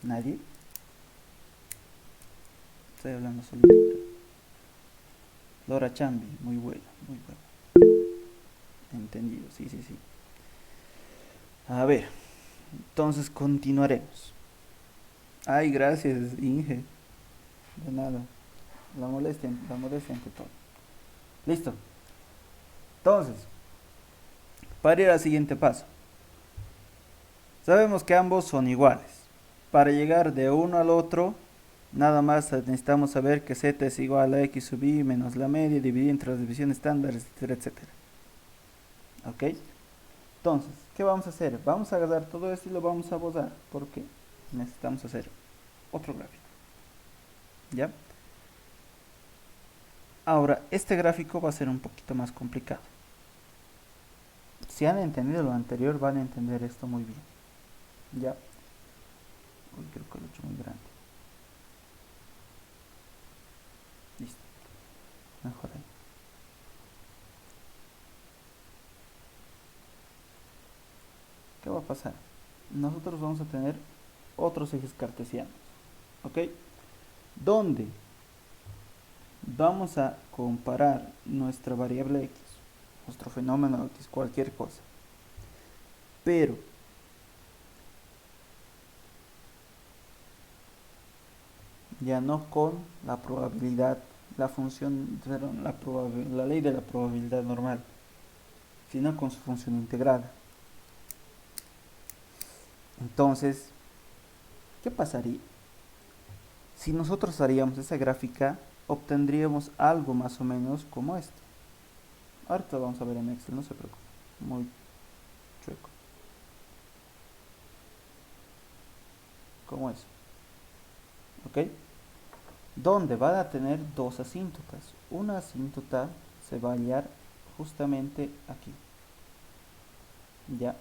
¿Nadie? Estoy hablando solito. Laura Chambi, muy buena, muy buena. Entendido, sí, sí, sí. A ver, entonces continuaremos. Ay, gracias, Inge. De nada. La molestia ante todo. Listo. Entonces, para ir al siguiente paso. Sabemos que ambos son iguales. Para llegar de uno al otro, nada más necesitamos saber que z es igual a x sub i menos la media dividida entre las divisiones estándares, etcétera, etcétera. ¿Ok? Entonces, ¿qué vamos a hacer? Vamos a agarrar todo esto y lo vamos a borrar, porque necesitamos hacer otro gráfico. ¿Ya? Ahora, este gráfico va a ser un poquito más complicado. Si han entendido lo anterior, van a entender esto muy bien. ¿Ya? Uy, creo que lo he hecho muy grande. Listo. Mejor ahí. ¿Qué va a pasar? Nosotros vamos a tener otros ejes cartesianos. ¿Ok? Donde vamos a comparar nuestra variable x, nuestro fenómeno x, cualquier cosa. Pero ya no con la probabilidad, la función, la ley de la probabilidad normal, sino con su función integrada. Entonces, ¿qué pasaría? Si nosotros haríamos esa gráfica, obtendríamos algo más o menos como esto. Ahorita lo vamos a ver en Excel, no se preocupe. Muy chueco. Como eso. ¿Ok? Donde van a tener dos asíntotas. Una asíntota se va a hallar justamente aquí. ¿Ya?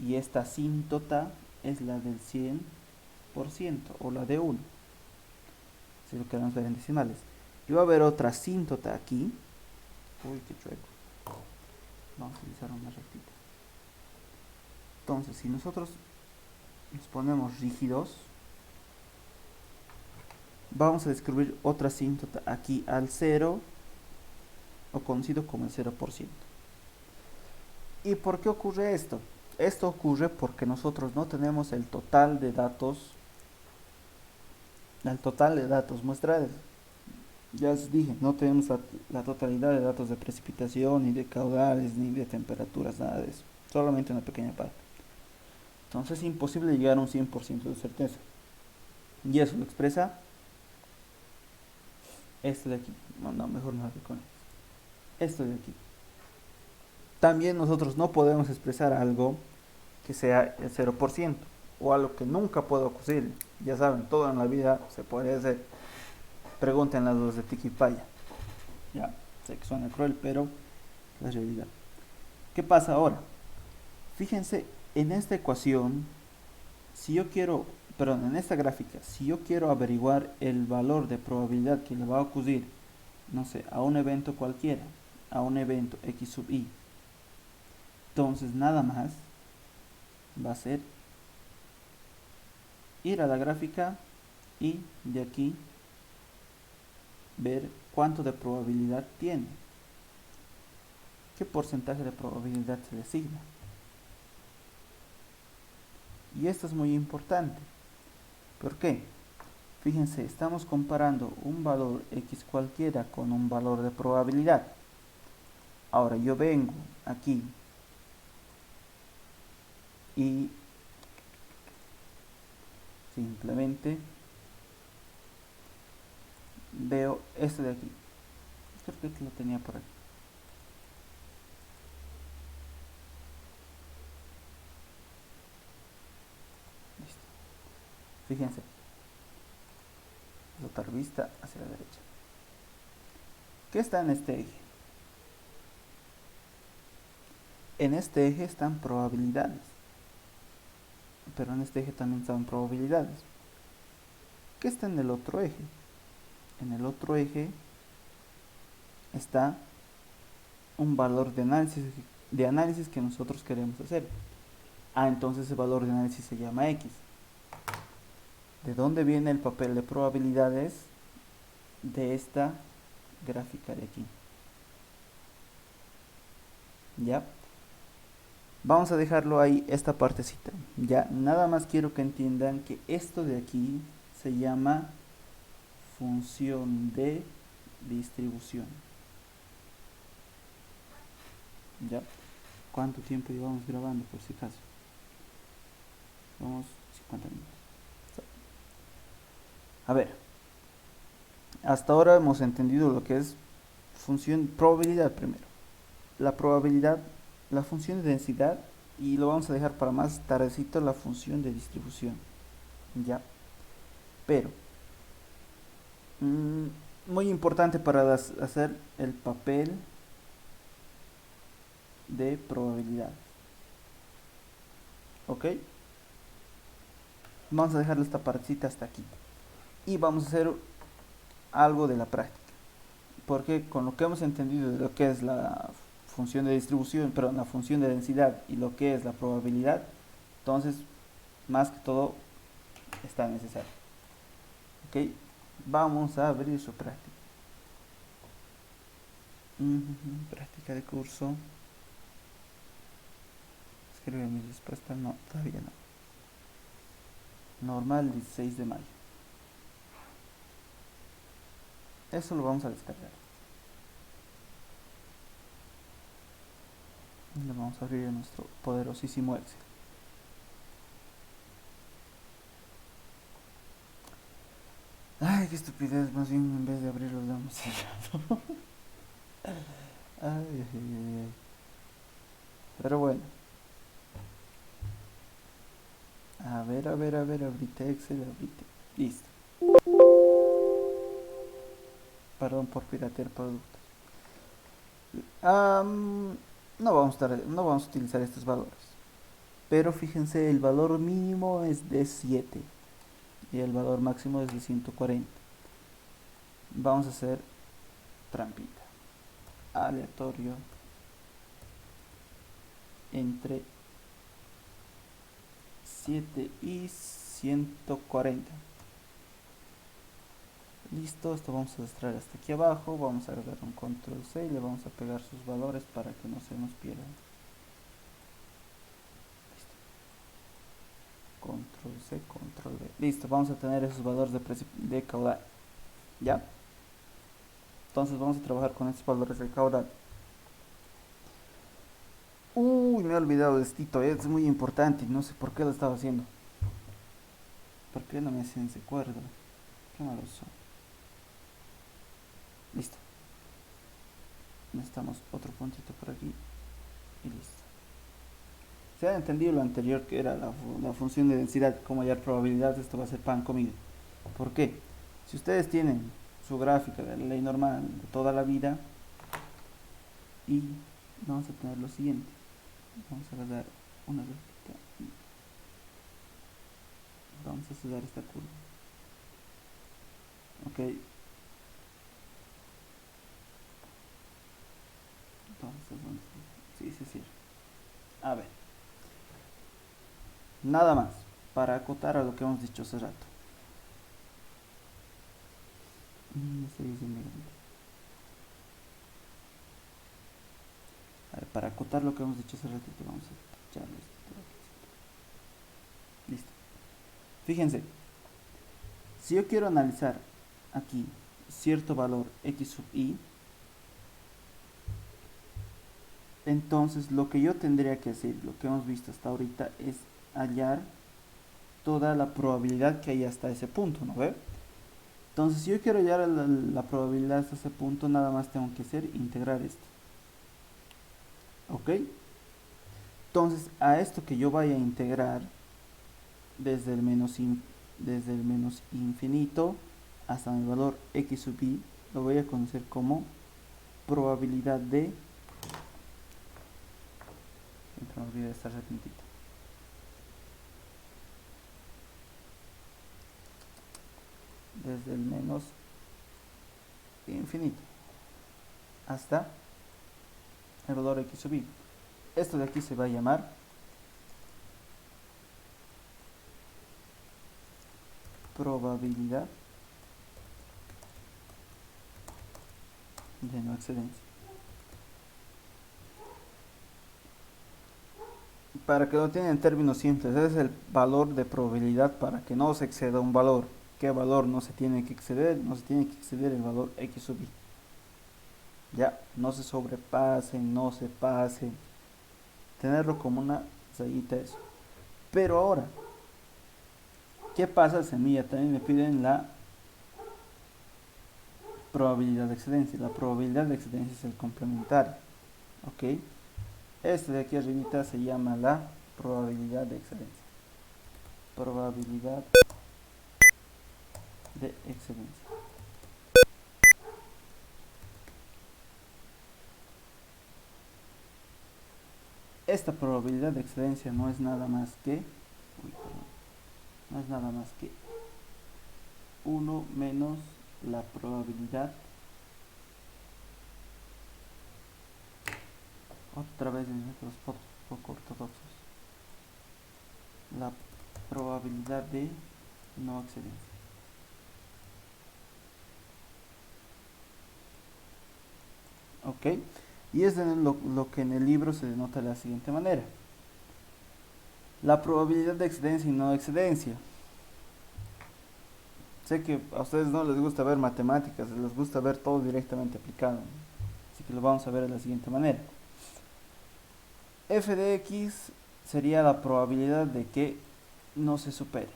Y esta asíntota es la del 100% o la de 1. Si lo queremos ver en decimales. Y va a haber otra asíntota aquí. Uy, qué chueco. Vamos a utilizar una rectita. Entonces, si nosotros nos ponemos rígidos, vamos a descubrir otra asíntota aquí al 0, o conocido como el 0%. ¿Y por qué ocurre esto? Esto ocurre porque nosotros no tenemos el total de datos muestrales. Ya les dije, no tenemos la totalidad de datos de precipitación, ni de caudales, ni de temperaturas, nada de eso. Solamente una pequeña parte. Entonces es imposible llegar a un 100% de certeza. Y eso lo expresa esto de aquí. No, mejor no lo con esto de aquí. También nosotros no podemos expresar algo que sea el 0% o algo que nunca puede ocurrir. Ya saben, todo en la vida se puede hacer. Pregunten a los de Tiki Paya. Ya, sé que suena cruel, pero la realidad. ¿Qué pasa ahora? Fíjense, en esta ecuación, en esta gráfica, si yo quiero averiguar el valor de probabilidad que le va a ocurrir, no sé, a un evento cualquiera, a un evento x sub i, entonces nada más va a ser ir a la gráfica y de aquí ver cuánto de probabilidad tiene, qué porcentaje de probabilidad se le asigna. Y esto es muy importante. ¿Por qué? Fíjense, estamos comparando un valor x cualquiera con un valor de probabilidad. Ahora yo vengo aquí y simplemente veo esto de aquí. Creo que lo tenía por aquí. Fíjense, rotar vista hacia la derecha. ¿Qué está en este eje? En este eje están probabilidades, pero en este eje también están probabilidades. ¿Qué está en el otro eje? En el otro eje está un valor de análisis que nosotros queremos hacer. Entonces ese valor de análisis se llama X. ¿De dónde viene el papel de probabilidades? De esta gráfica de aquí. ¿Ya? Vamos a dejarlo ahí, esta partecita. Ya, nada más quiero que entiendan que esto de aquí se llama función de distribución. ¿Ya? ¿Cuánto tiempo llevamos grabando, por si acaso? Vamos 50 minutos. A ver, hasta ahora hemos entendido lo que es probabilidad primero. La probabilidad, la función de densidad, y lo vamos a dejar para más tardecito, la función de distribución. ¿Ya? Pero, muy importante para hacer el papel de probabilidad. ¿Ok? Vamos a dejarle esta partecita hasta aquí. Y vamos a hacer algo de la práctica. Porque con lo que hemos entendido de lo que es la función de distribución, perdón, la función de densidad y lo que es la probabilidad, entonces, más que todo, está necesario. ¿Ok? Vamos a abrir su práctica. Práctica de curso. Escribe mi respuesta. No, todavía no. Normal 16 de mayo. Eso lo vamos a descargar. Lo vamos a abrir en nuestro poderosísimo Excel. Ay, qué estupidez, más bien en vez de abrirlo lo damos cerrado. Ay. Pero bueno. A ver, abrite Excel, abrite. Listo. Perdón por piratear productos. No vamos a utilizar estos valores. Pero fíjense, el valor mínimo es de 7 y el valor máximo es de 140. Vamos a hacer trampita. Aleatorio entre 7 y 140. Listo, esto vamos a extraer hasta aquí abajo. Vamos a agregar un control C y le vamos a pegar sus valores para que no se nos pierdan. Control C, control V. Listo, vamos a tener esos valores de caudal. ¿Ya? Entonces vamos a trabajar con estos valores de caudal. Uy, me he olvidado de esto, es muy importante, no sé por qué lo estaba haciendo. ¿Por qué no me hacen ese acuerdo? Qué malos son. Listo. Necesitamos otro puntito por aquí y listo. Se ha entendido lo anterior que era la función de densidad, como hallar probabilidades, esto va a ser pan comido. ¿Por qué? Si ustedes tienen su gráfica de la ley normal de toda la vida y vamos a tener lo siguiente. Vamos a dar una vueltita y vamos a sudar esta curva. Ok. Entonces, sí, se cierra. A ver. Nada más, para acotar a lo que hemos dicho hace rato. A ver, para acotar lo que hemos dicho hace ratito, vamos a echarle esto aquí. Listo. Fíjense, si yo quiero analizar aquí cierto valor x sub i, entonces lo que yo tendría que hacer, lo que hemos visto hasta ahorita, es hallar toda la probabilidad que hay hasta ese punto, ¿no ve? Entonces, si yo quiero hallar la probabilidad hasta ese punto, nada más tengo que hacer integrar esto. ¿Ok? Entonces, a esto que yo vaya a integrar desde el menos desde el menos infinito hasta el valor x sub i, lo voy a conocer como probabilidad de, siempre me olvido esta repentita, desde el menos infinito hasta el valor x sub i. Esto de aquí se va a llamar probabilidad de no excedencia. Para que lo tengan en términos simples, ese es el valor de probabilidad para que no se exceda un valor. ¿Qué valor no se tiene que exceder? No se tiene que exceder el valor x sub i. Ya, no se sobrepasen, no se pasen. Tenerlo como una rayita eso. Pero ahora, ¿qué pasa si a mí ya también me piden la probabilidad de excedencia? La probabilidad de excedencia es el complementario. ¿Ok? Este de aquí arribita se llama la probabilidad de excedencia. Probabilidad de excedencia. Esta probabilidad de excedencia no es nada más que, no es nada más que 1 menos la probabilidad, otra vez en métodos poco ortodoxos, la probabilidad de no excedencia. ¿Ok? Y es lo que en el libro se denota de la siguiente manera. La probabilidad de excedencia y no excedencia. Sé que a ustedes no les gusta ver matemáticas, les gusta ver todo directamente aplicado. Así que lo vamos a ver de la siguiente manera. F de x sería la probabilidad de que no se supere.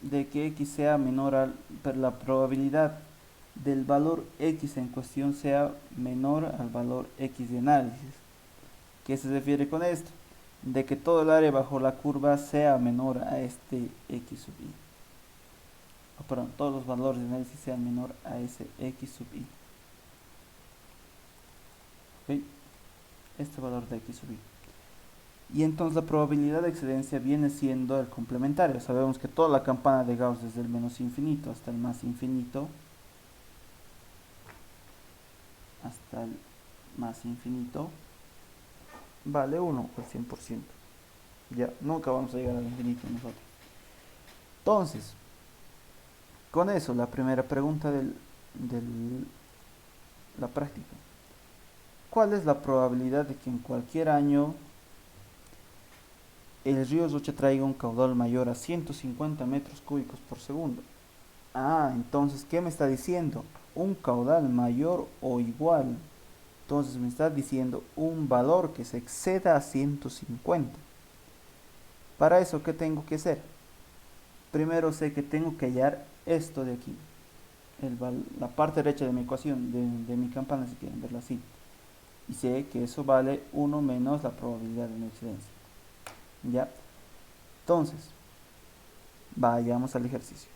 De que x sea menor al... Pero la probabilidad del valor x en cuestión sea menor al valor x de análisis. ¿Qué se refiere con esto? De que todo el área bajo la curva sea menor a este x sub i. Perdón, todos los valores de análisis sean menor a ese x sub i. ¿Ok? Este valor de x sub i. Y entonces la probabilidad de excedencia viene siendo el complementario. Sabemos que toda la campana de Gauss desde el menos infinito hasta el más infinito, vale 1 al 100%. Ya, nunca vamos a llegar al infinito nosotros. Entonces, con eso, la primera pregunta de la práctica. ¿Cuál es la probabilidad de que en cualquier año el río Rocha traiga un caudal mayor a 150 metros cúbicos por segundo? Ah, entonces, ¿qué me está diciendo? Un caudal mayor o igual. Entonces me está diciendo un valor que se exceda a 150. Para eso, ¿qué tengo que hacer? Primero sé que tengo que hallar esto de aquí. La parte derecha de mi ecuación, de mi campana, si quieren verla así. Y sé que eso vale 1 menos la probabilidad de no excedencia. ¿Ya? Entonces, vayamos al ejercicio.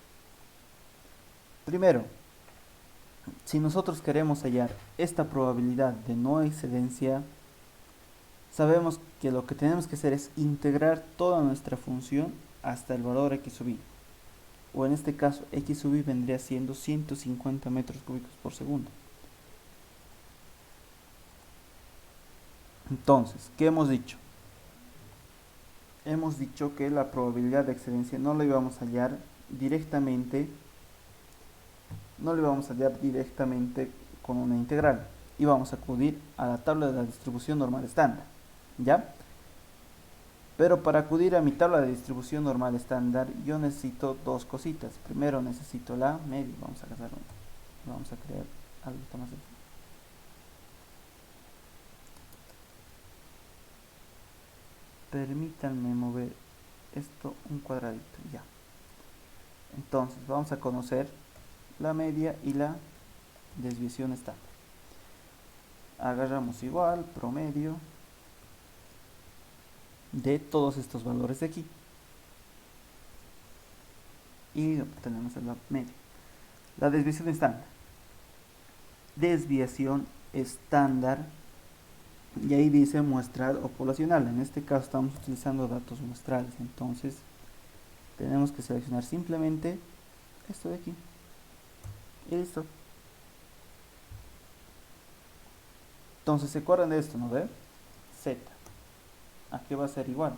Primero, si nosotros queremos hallar esta probabilidad de no excedencia, sabemos que lo que tenemos que hacer es integrar toda nuestra función hasta el valor x sub i. O en este caso, x sub i vendría siendo 150 metros cúbicos por segundo. Entonces, ¿qué hemos dicho? Hemos dicho que la probabilidad de excedencia no la íbamos a hallar directamente, con una integral. Íbamos a acudir a la tabla de la distribución normal estándar. ¿Ya? Pero para acudir a mi tabla de distribución normal estándar, yo necesito dos cositas. Primero necesito la media. Vamos a crear algo más sencillo. Permítanme mover esto un cuadradito, ya. Entonces vamos a conocer la media y la desviación estándar. Agarramos igual promedio de todos estos valores de aquí. y obtenemos la media. La desviación estándar. Desviación estándar, y ahí dice muestral o poblacional. En este caso estamos utilizando datos muestrales, entonces tenemos que seleccionar simplemente esto de aquí y listo. Entonces se acuerdan de esto, ¿no ve? Z, ¿a qué va a ser igual?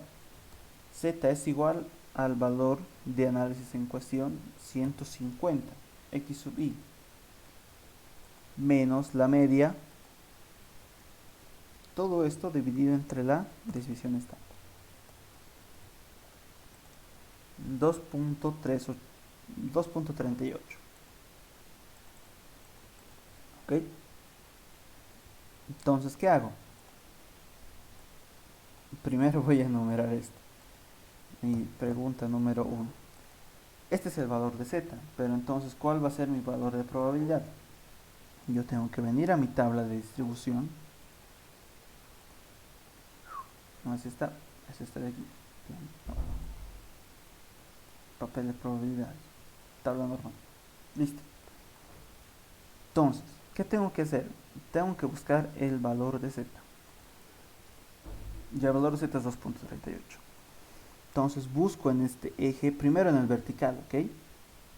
Z es igual al valor de análisis en cuestión 150 x sub i menos la media, todo esto dividido entre la desviación estándar. 2.38. ¿Ok? Entonces, ¿qué hago? Primero voy a enumerar esto. Mi pregunta número 1. Este es el valor de z, pero entonces, ¿cuál va a ser mi valor de probabilidad? Yo tengo que venir a mi tabla de distribución. No, es esta de aquí. Papel de probabilidades. Tabla normal. Listo. Entonces, ¿qué tengo que hacer? Tengo que buscar el valor de z. Ya el valor de z es 2.38. Entonces busco en este eje, primero en el vertical, ¿ok?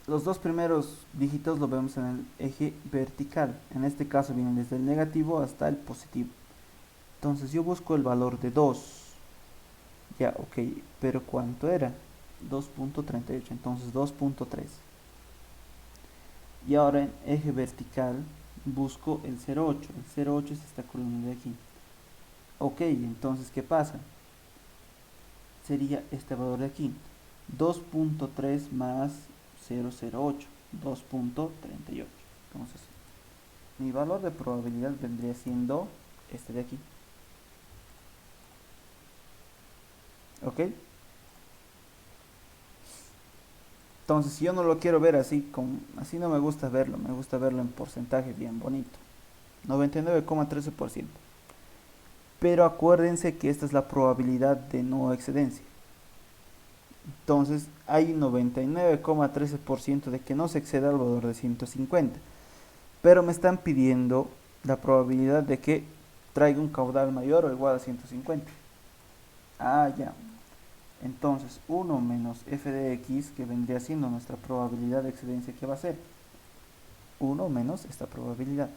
Los dos primeros dígitos lo vemos en el eje vertical. En este caso vienen desde el negativo hasta el positivo. Entonces yo busco el valor de 2. Ya, ok, pero ¿cuánto era? 2.38, entonces 2.3. Y ahora en eje vertical busco el 0.8. El 0.8 es esta columna de aquí. Ok, entonces ¿qué pasa? Sería este valor de aquí. 2.3 más 0.08. 2.38. Entonces, mi valor de probabilidad vendría siendo este de aquí. ¿Ok? Entonces, si yo no lo quiero ver así, así no me gusta verlo. Me gusta verlo en porcentaje bien bonito. 99,13%. Pero acuérdense que esta es la probabilidad de no excedencia. Entonces hay 99,13% de que no se exceda el valor de 150. Pero me están pidiendo la probabilidad de que traiga un caudal mayor o igual a 150. Ah, ya. Entonces 1 menos f de x, que vendría siendo nuestra probabilidad de excedencia, ¿qué va a ser? 1 menos esta probabilidad.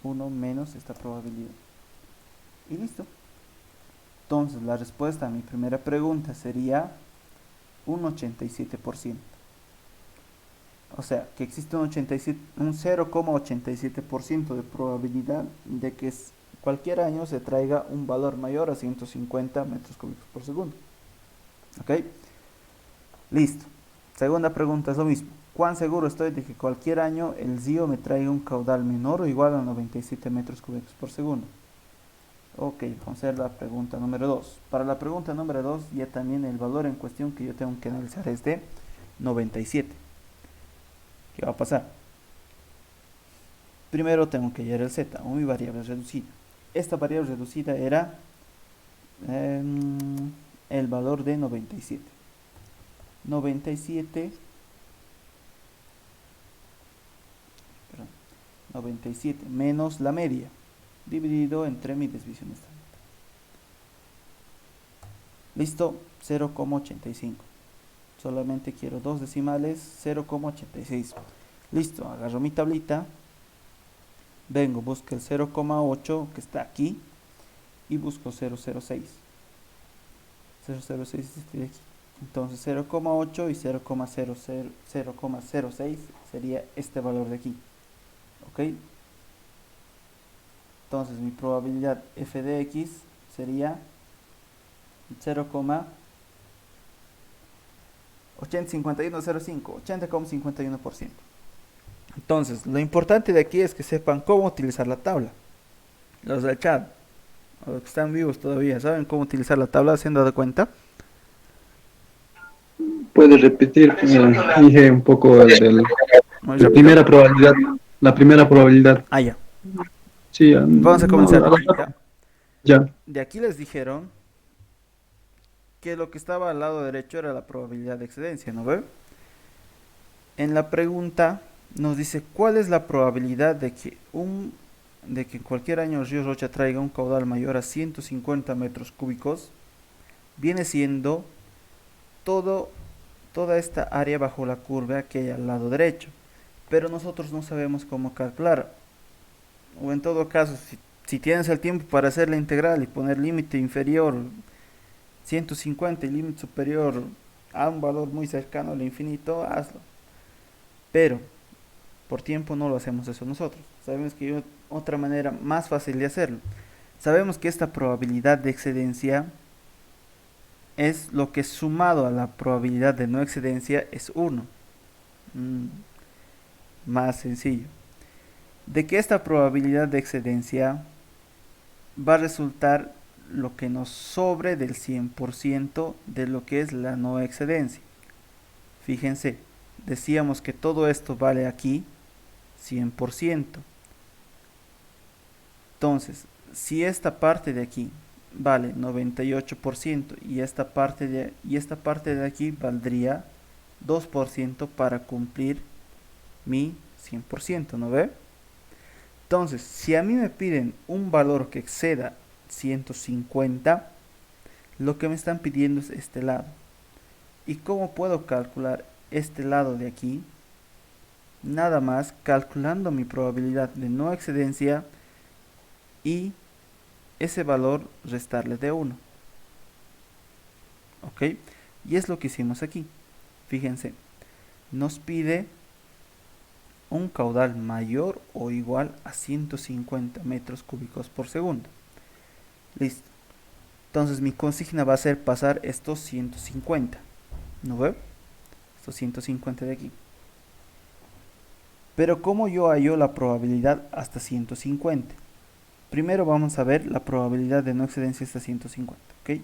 1 menos esta probabilidad. Y listo. Entonces la respuesta a mi primera pregunta sería un 87%. O sea, que existe un 0,87% de probabilidad de que cualquier año se traiga un valor mayor a 150 metros cúbicos por segundo. ¿Ok? Listo. Segunda pregunta es lo mismo. ¿Cuán seguro estoy de que cualquier año el río me traiga un caudal menor o igual a 97 metros cúbicos por segundo? Ok, vamos a hacer la pregunta número 2. Para la pregunta número 2 ya también el valor en cuestión que yo tengo que analizar es de 97. ¿Qué va a pasar? Primero tengo que hallar el z, o mi variable reducida. Esta variable reducida era el valor de 97. 97 menos la media, dividido entre mi desviación estándar. Listo, 0,85. Solamente quiero dos decimales, 0,86. Listo, agarro mi tablita, vengo, busco el 0,8 que está aquí y busco 0,06. 0,06 es este de aquí. Entonces 0,8 y 0,06 sería este valor de aquí. ¿Ok? Entonces mi probabilidad f de x sería 80,51%. Entonces, lo importante de aquí es que sepan cómo utilizar la tabla. Los del chat, los que están vivos todavía, ¿saben cómo utilizar la tabla? ¿Se han dado cuenta? ¿Puedes repetir? Dije un poco la primera probabilidad. La primera probabilidad. Ah, ya. Sí, Vamos a comenzar. ya. De aquí les dijeron que lo que estaba al lado derecho era la probabilidad de excedencia, ¿no ve? En la pregunta nos dice cuál es la probabilidad de que en cualquier año el río Rocha traiga un caudal mayor a 150 metros cúbicos. Viene siendo toda esta área bajo la curva que hay al lado derecho, pero nosotros no sabemos cómo calcular, o en todo caso, si tienes el tiempo para hacer la integral y poner límite inferior 150 y límite superior a un valor muy cercano al infinito, hazlo, pero por tiempo no lo hacemos eso nosotros. Sabemos que hay otra manera más fácil de hacerlo. Sabemos que esta probabilidad de excedencia es lo que sumado a la probabilidad de no excedencia es 1. Más sencillo. De que esta probabilidad de excedencia va a resultar lo que nos sobre del 100% de lo que es la no excedencia. Fíjense, decíamos que todo esto vale aquí 100%. Entonces, si esta parte de aquí vale 98% y esta parte de aquí valdría 2% para cumplir mi 100%, ¿no ve? Entonces, si a mí me piden un valor que exceda 150, lo que me están pidiendo es este lado. ¿Y cómo puedo calcular este lado de aquí? Nada más calculando mi probabilidad de no excedencia y ese valor restarle de 1. ¿Ok? Y es lo que hicimos aquí. Fíjense, nos pide un caudal mayor o igual a 150 metros cúbicos por segundo. Listo. Entonces mi consigna va a ser pasar estos 150. ¿No veo? Estos 150 de aquí. Pero ¿cómo yo hallo la probabilidad hasta 150? Primero vamos a ver la probabilidad de no excedencia hasta 150. ¿Ok?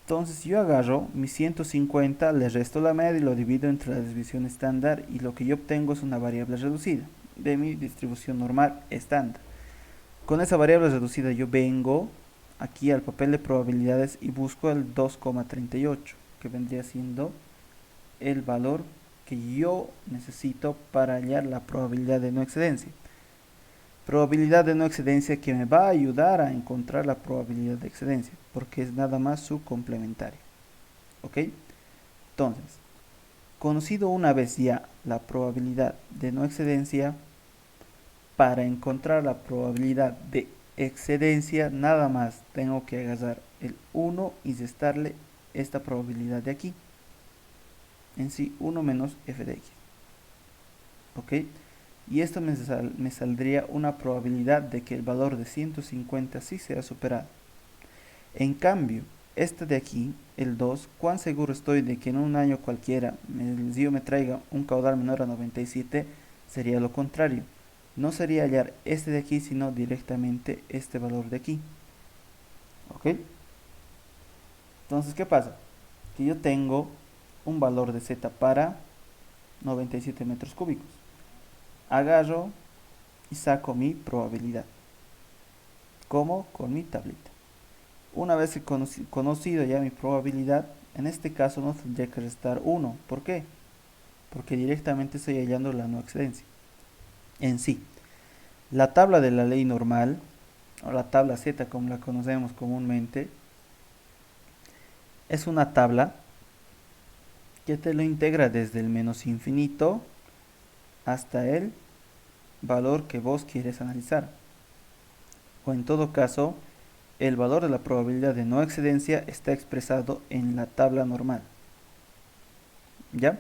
Entonces yo agarro mi 150, le resto la media y lo divido entre la desviación estándar y lo que yo obtengo es una variable reducida de mi distribución normal estándar. Con esa variable reducida yo vengo aquí al papel de probabilidades y busco el 2,38, que vendría siendo el valor que yo necesito para hallar la probabilidad de no excedencia. Probabilidad de no excedencia que me va a ayudar a encontrar la probabilidad de excedencia, porque es nada más su complementario. ¿Ok? Entonces, conocido una vez ya la probabilidad de no excedencia, para encontrar la probabilidad de excedencia, nada más tengo que agarrar el 1 y restarle esta probabilidad de aquí. En sí, 1 menos f de x. ¿Ok? Y esto me saldría una probabilidad de que el valor de 150 sí sea superado. En cambio, este de aquí, el 2, ¿cuán seguro estoy de que en un año cualquiera el río me traiga un caudal menor a 97? Sería lo contrario. No sería hallar este de aquí, sino directamente este valor de aquí. ¿Ok? Entonces, ¿qué pasa? Que yo tengo un valor de z para 97 metros cúbicos. Agarro y saco mi probabilidad. ¿Cómo? Con mi tablita. Una vez que conocido ya mi probabilidad, en este caso no tendría que restar 1. ¿Por qué? Porque directamente estoy hallando la no excedencia. En sí, la tabla de la ley normal, o la tabla Z como la conocemos comúnmente, es una tabla que te lo integra desde el menos infinito hasta el valor que vos quieres analizar, o en todo caso el valor de la probabilidad de no excedencia está expresado en la tabla normal. ¿Ya?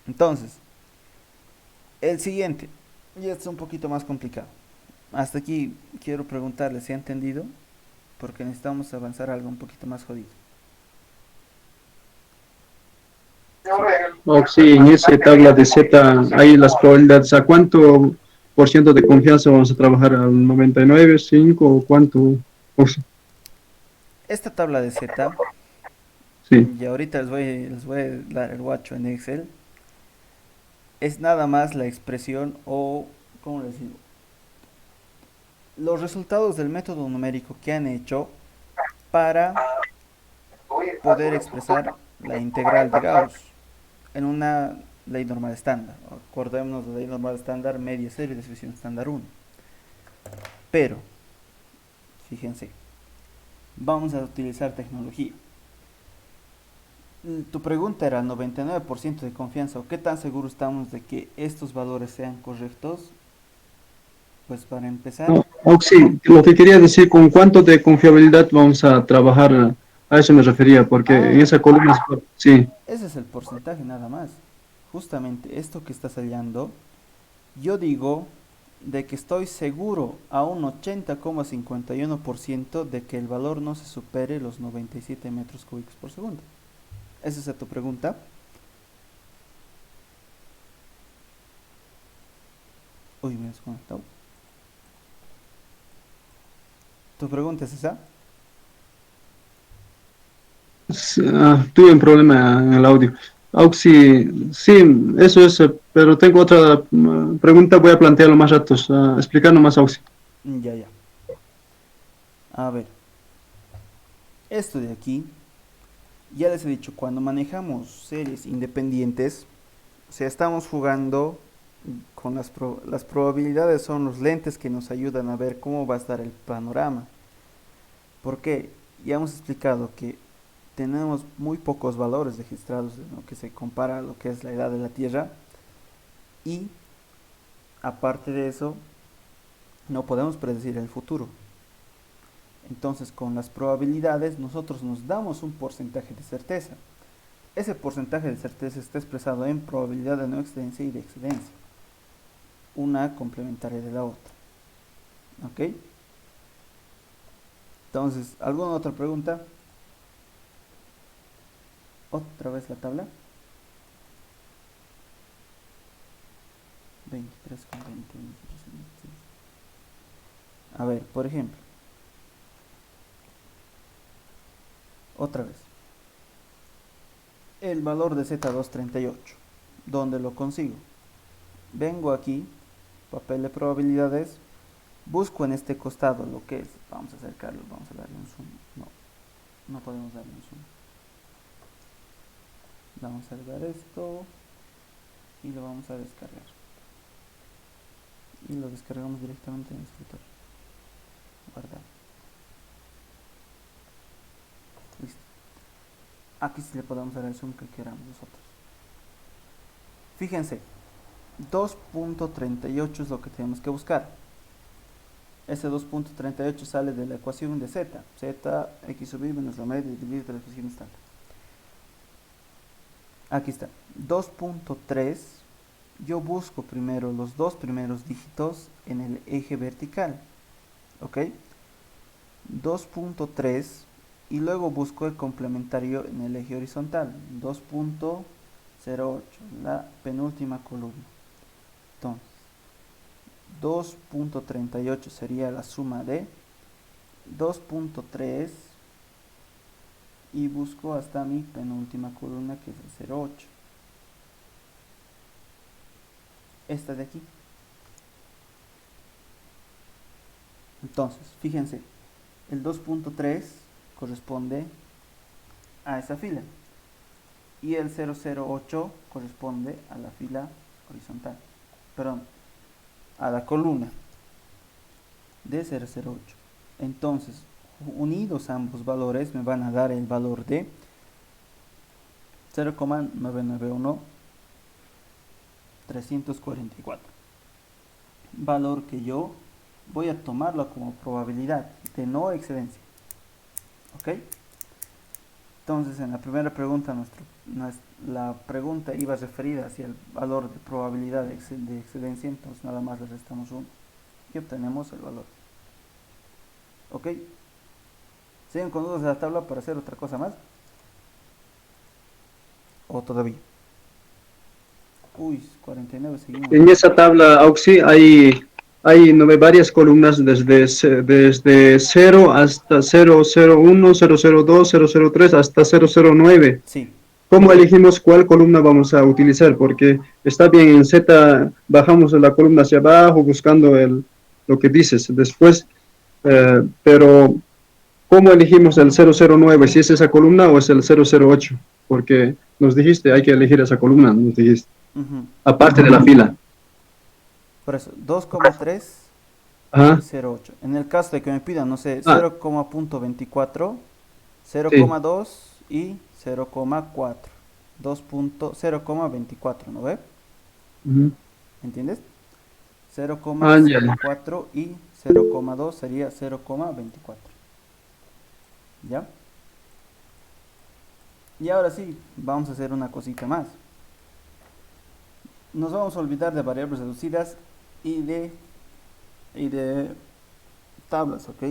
Entonces, el siguiente ya es un poquito más complicado. Hasta aquí quiero preguntarle si ha entendido, porque necesitamos avanzar a algo un poquito más jodido. Oh, sí, en esa tabla de Z hay las probabilidades. ¿A cuánto por ciento de confianza vamos a trabajar? ¿Al 99, 5 o cuánto? O sea, Esta tabla de Z, sí, y ahorita les voy a dar el guacho en Excel, es nada más la expresión o, ¿cómo les digo? Los resultados del método numérico que han hecho para poder expresar la integral de Gauss en una ley normal estándar. Acordémonos de la ley normal estándar media cero y desviación estándar 1. Pero, fíjense, vamos a utilizar tecnología. Tu pregunta era 99% de confianza, o qué tan seguros estamos de que estos valores sean correctos. Pues para empezar, No, Oxy, lo que quería decir, ¿con cuánto de confiabilidad vamos a trabajar? A eso me refería, porque en esa columna, sí, ese es el porcentaje nada más. Justamente esto que estás hallando, yo digo de que estoy seguro a un 80,51% de que el valor no se supere los 97 metros cúbicos por segundo. ¿Esa es tu pregunta? Uy, me he desconectado. ¿Tu pregunta es esa? Tuve un problema en el audio. Oxy, sí, eso es, pero tengo otra pregunta, voy a plantearlo más ratos, explicando más, Oxy. Ya, ya. A ver, esto de aquí, ya les he dicho, cuando manejamos series independientes, o sea, estamos jugando con las probabilidades, son los lentes que nos ayudan a ver cómo va a estar el panorama. ¿Por qué? Ya hemos explicado que tenemos muy pocos valores registrados en lo que se compara a lo que es la edad de la Tierra, y aparte de eso no podemos predecir el futuro. Entonces, con las probabilidades nosotros nos damos un porcentaje de certeza. Ese porcentaje de certeza está expresado en probabilidad de no excedencia y de excedencia, una complementaria de la otra. ¿Ok? Entonces, ¿alguna otra pregunta? Otra vez la tabla. 23 con 21. A ver, por ejemplo, otra vez, el valor de Z238, ¿dónde lo consigo? Vengo aquí, papel de probabilidades, busco en este costado lo que es, vamos a acercarlo, vamos a darle un zoom, no podemos darle un zoom. Vamos a dar esto y lo vamos a descargar. Y lo descargamos directamente en el escritorio. Guardar. Listo. Aquí sí le podemos dar el zoom que queramos nosotros. Fíjense, 2.38 es lo que tenemos que buscar. Ese 2.38 sale de la ecuación de z. Z, x sub y menos la media dividido de la ecuación estándar. Aquí está, 2.3, yo busco primero los dos primeros dígitos en el eje vertical, ¿ok? 2.3 y luego busco el complementario en el eje horizontal, 2.08, la penúltima columna. Entonces, 2.38 sería la suma de 2.3 y busco hasta mi penúltima columna, que es el 0,8. Esta de aquí. Entonces, fíjense, el 2.3 corresponde a esa fila y el 0,08 corresponde a la fila horizontal, perdón, a la columna de 0,08. Entonces, unidos ambos valores me van a dar el valor de 0,991344, valor que yo voy a tomarlo como probabilidad de no excedencia. ¿Ok? Entonces, en la primera pregunta la pregunta iba referida hacia el valor de probabilidad de excedencia, entonces nada más le restamos 1 y obtenemos el valor. ¿Ok? ¿Siguen con dudas de la tabla para hacer otra cosa más? ¿O todavía? Uy, 49 seguimos. En esa tabla, Oxy, hay varias columnas desde 0 hasta 001, 002, 003 hasta 009. Sí. ¿Cómo elegimos cuál columna vamos a utilizar? Porque está bien, en Z bajamos la columna hacia abajo buscando lo que dices. Después, pero ¿cómo elegimos el 009? ¿Si es esa columna o es el 008? Porque nos dijiste, hay que elegir esa columna, nos dijiste, Ujú. aparte de la fila. Por eso, 2,3 y Ajá. 0,8. En el caso de que me pidan, no sé, Ah, 0,24, sí. 0,2 y 0,4. 0,24, ¿no ve? Ujú. ¿Entiendes? Ah, ya, ya. 0,04 y 0,2 sería 0,24. ¿Ya? Y ahora sí, vamos a hacer una cosita más. Nos vamos a olvidar de variables reducidas y de tablas, ¿ok?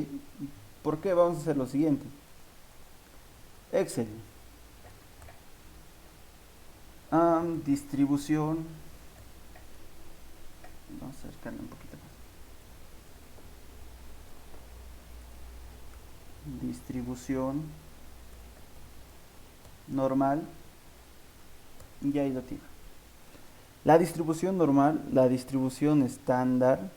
¿Por qué? Vamos a hacer lo siguiente. Excel. Distribución. Vamos a acercarle un poquito más. Distribución normal. Y ahí lo tiene. La distribución normal, la distribución estándar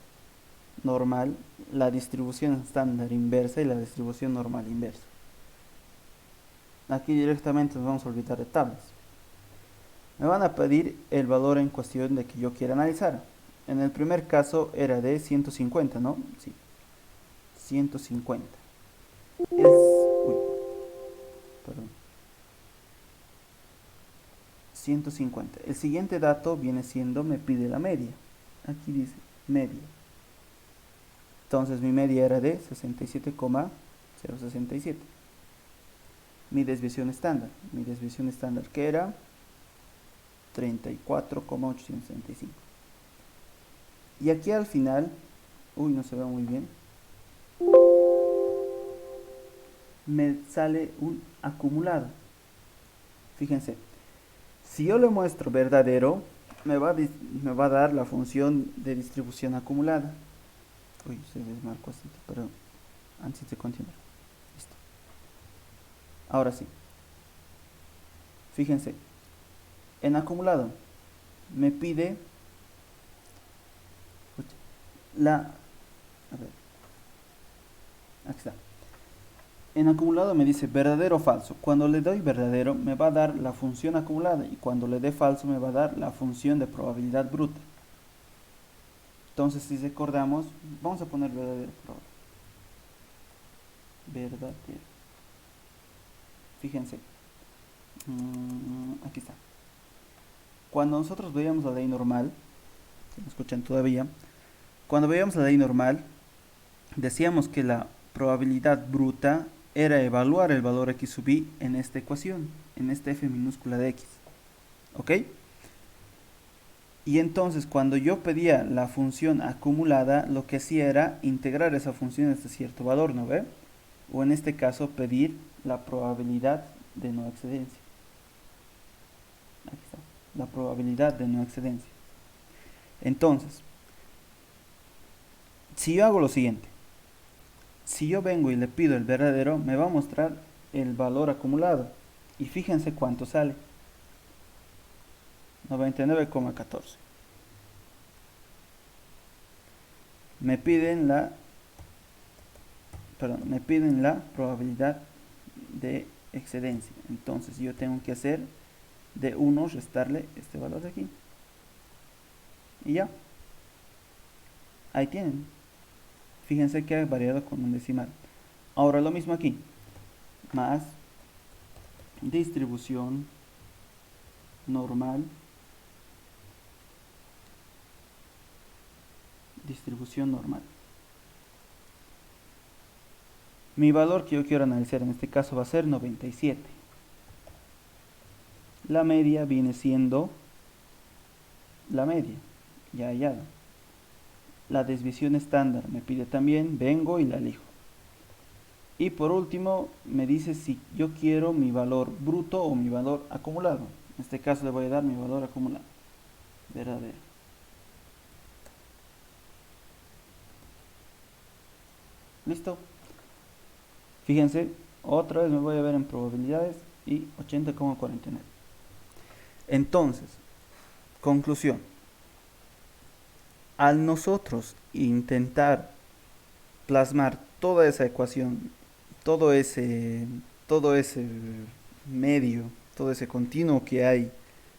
normal, la distribución estándar inversa y la distribución normal inversa. Aquí directamente nos vamos a olvidar de tablas. Me van a pedir el valor en cuestión de que yo quiera analizar. En el primer caso era de 150, ¿no? Sí, 150. Uy, perdón. 150. El siguiente dato viene siendo, me pide la media. Aquí dice media. Entonces mi media era de 67,067. Mi desviación estándar. Mi desviación estándar que era 34,865. Y aquí al final, uy, no se ve muy bien, me sale un acumulado. Fíjense, si yo le muestro verdadero, me va a dar la función de distribución acumulada. Uy, se desmarcó así, perdón, antes de continuar. Listo. Ahora sí. Fíjense, en acumulado me pide la... A ver, aquí está. En acumulado me dice verdadero o falso. Cuando le doy verdadero me va a dar la función acumulada y cuando le dé falso me va a dar la función de probabilidad bruta. Entonces si recordamos, vamos a poner verdadero por ahora. Verdadero. Fíjense. Aquí está. Cuando nosotros veíamos la ley normal, si me escuchan todavía, cuando veíamos la ley normal, decíamos que la probabilidad bruta era evaluar el valor x sub i en esta ecuación, en esta f minúscula de x. ¿Ok? Y entonces cuando yo pedía la función acumulada, lo que hacía era integrar esa función hasta cierto valor, ¿no ve? O en este caso pedir la probabilidad de no excedencia. Aquí está, la probabilidad de no excedencia. Entonces, si yo hago lo siguiente, si yo vengo y le pido el verdadero, me va a mostrar el valor acumulado. Y fíjense cuánto sale. 99,14. Me piden la probabilidad de excedencia. Entonces yo tengo que hacer de 1 restarle este valor de aquí. Y ya. Ahí tienen. Fíjense que ha variado con un decimal. Ahora lo mismo aquí. Más distribución normal. Distribución normal. Mi valor que yo quiero analizar en este caso va a ser 97. La media viene siendo la media. Ya. La desviación estándar me pide también, vengo y la elijo. Y por último me dice si yo quiero mi valor bruto o mi valor acumulado. En este caso le voy a dar mi valor acumulado. Verdadero. ¿Listo? Fíjense, otra vez me voy a ver en probabilidades y 80,49. Entonces, conclusión. Al nosotros intentar plasmar toda esa ecuación todo ese, todo ese medio, todo ese continuo que hay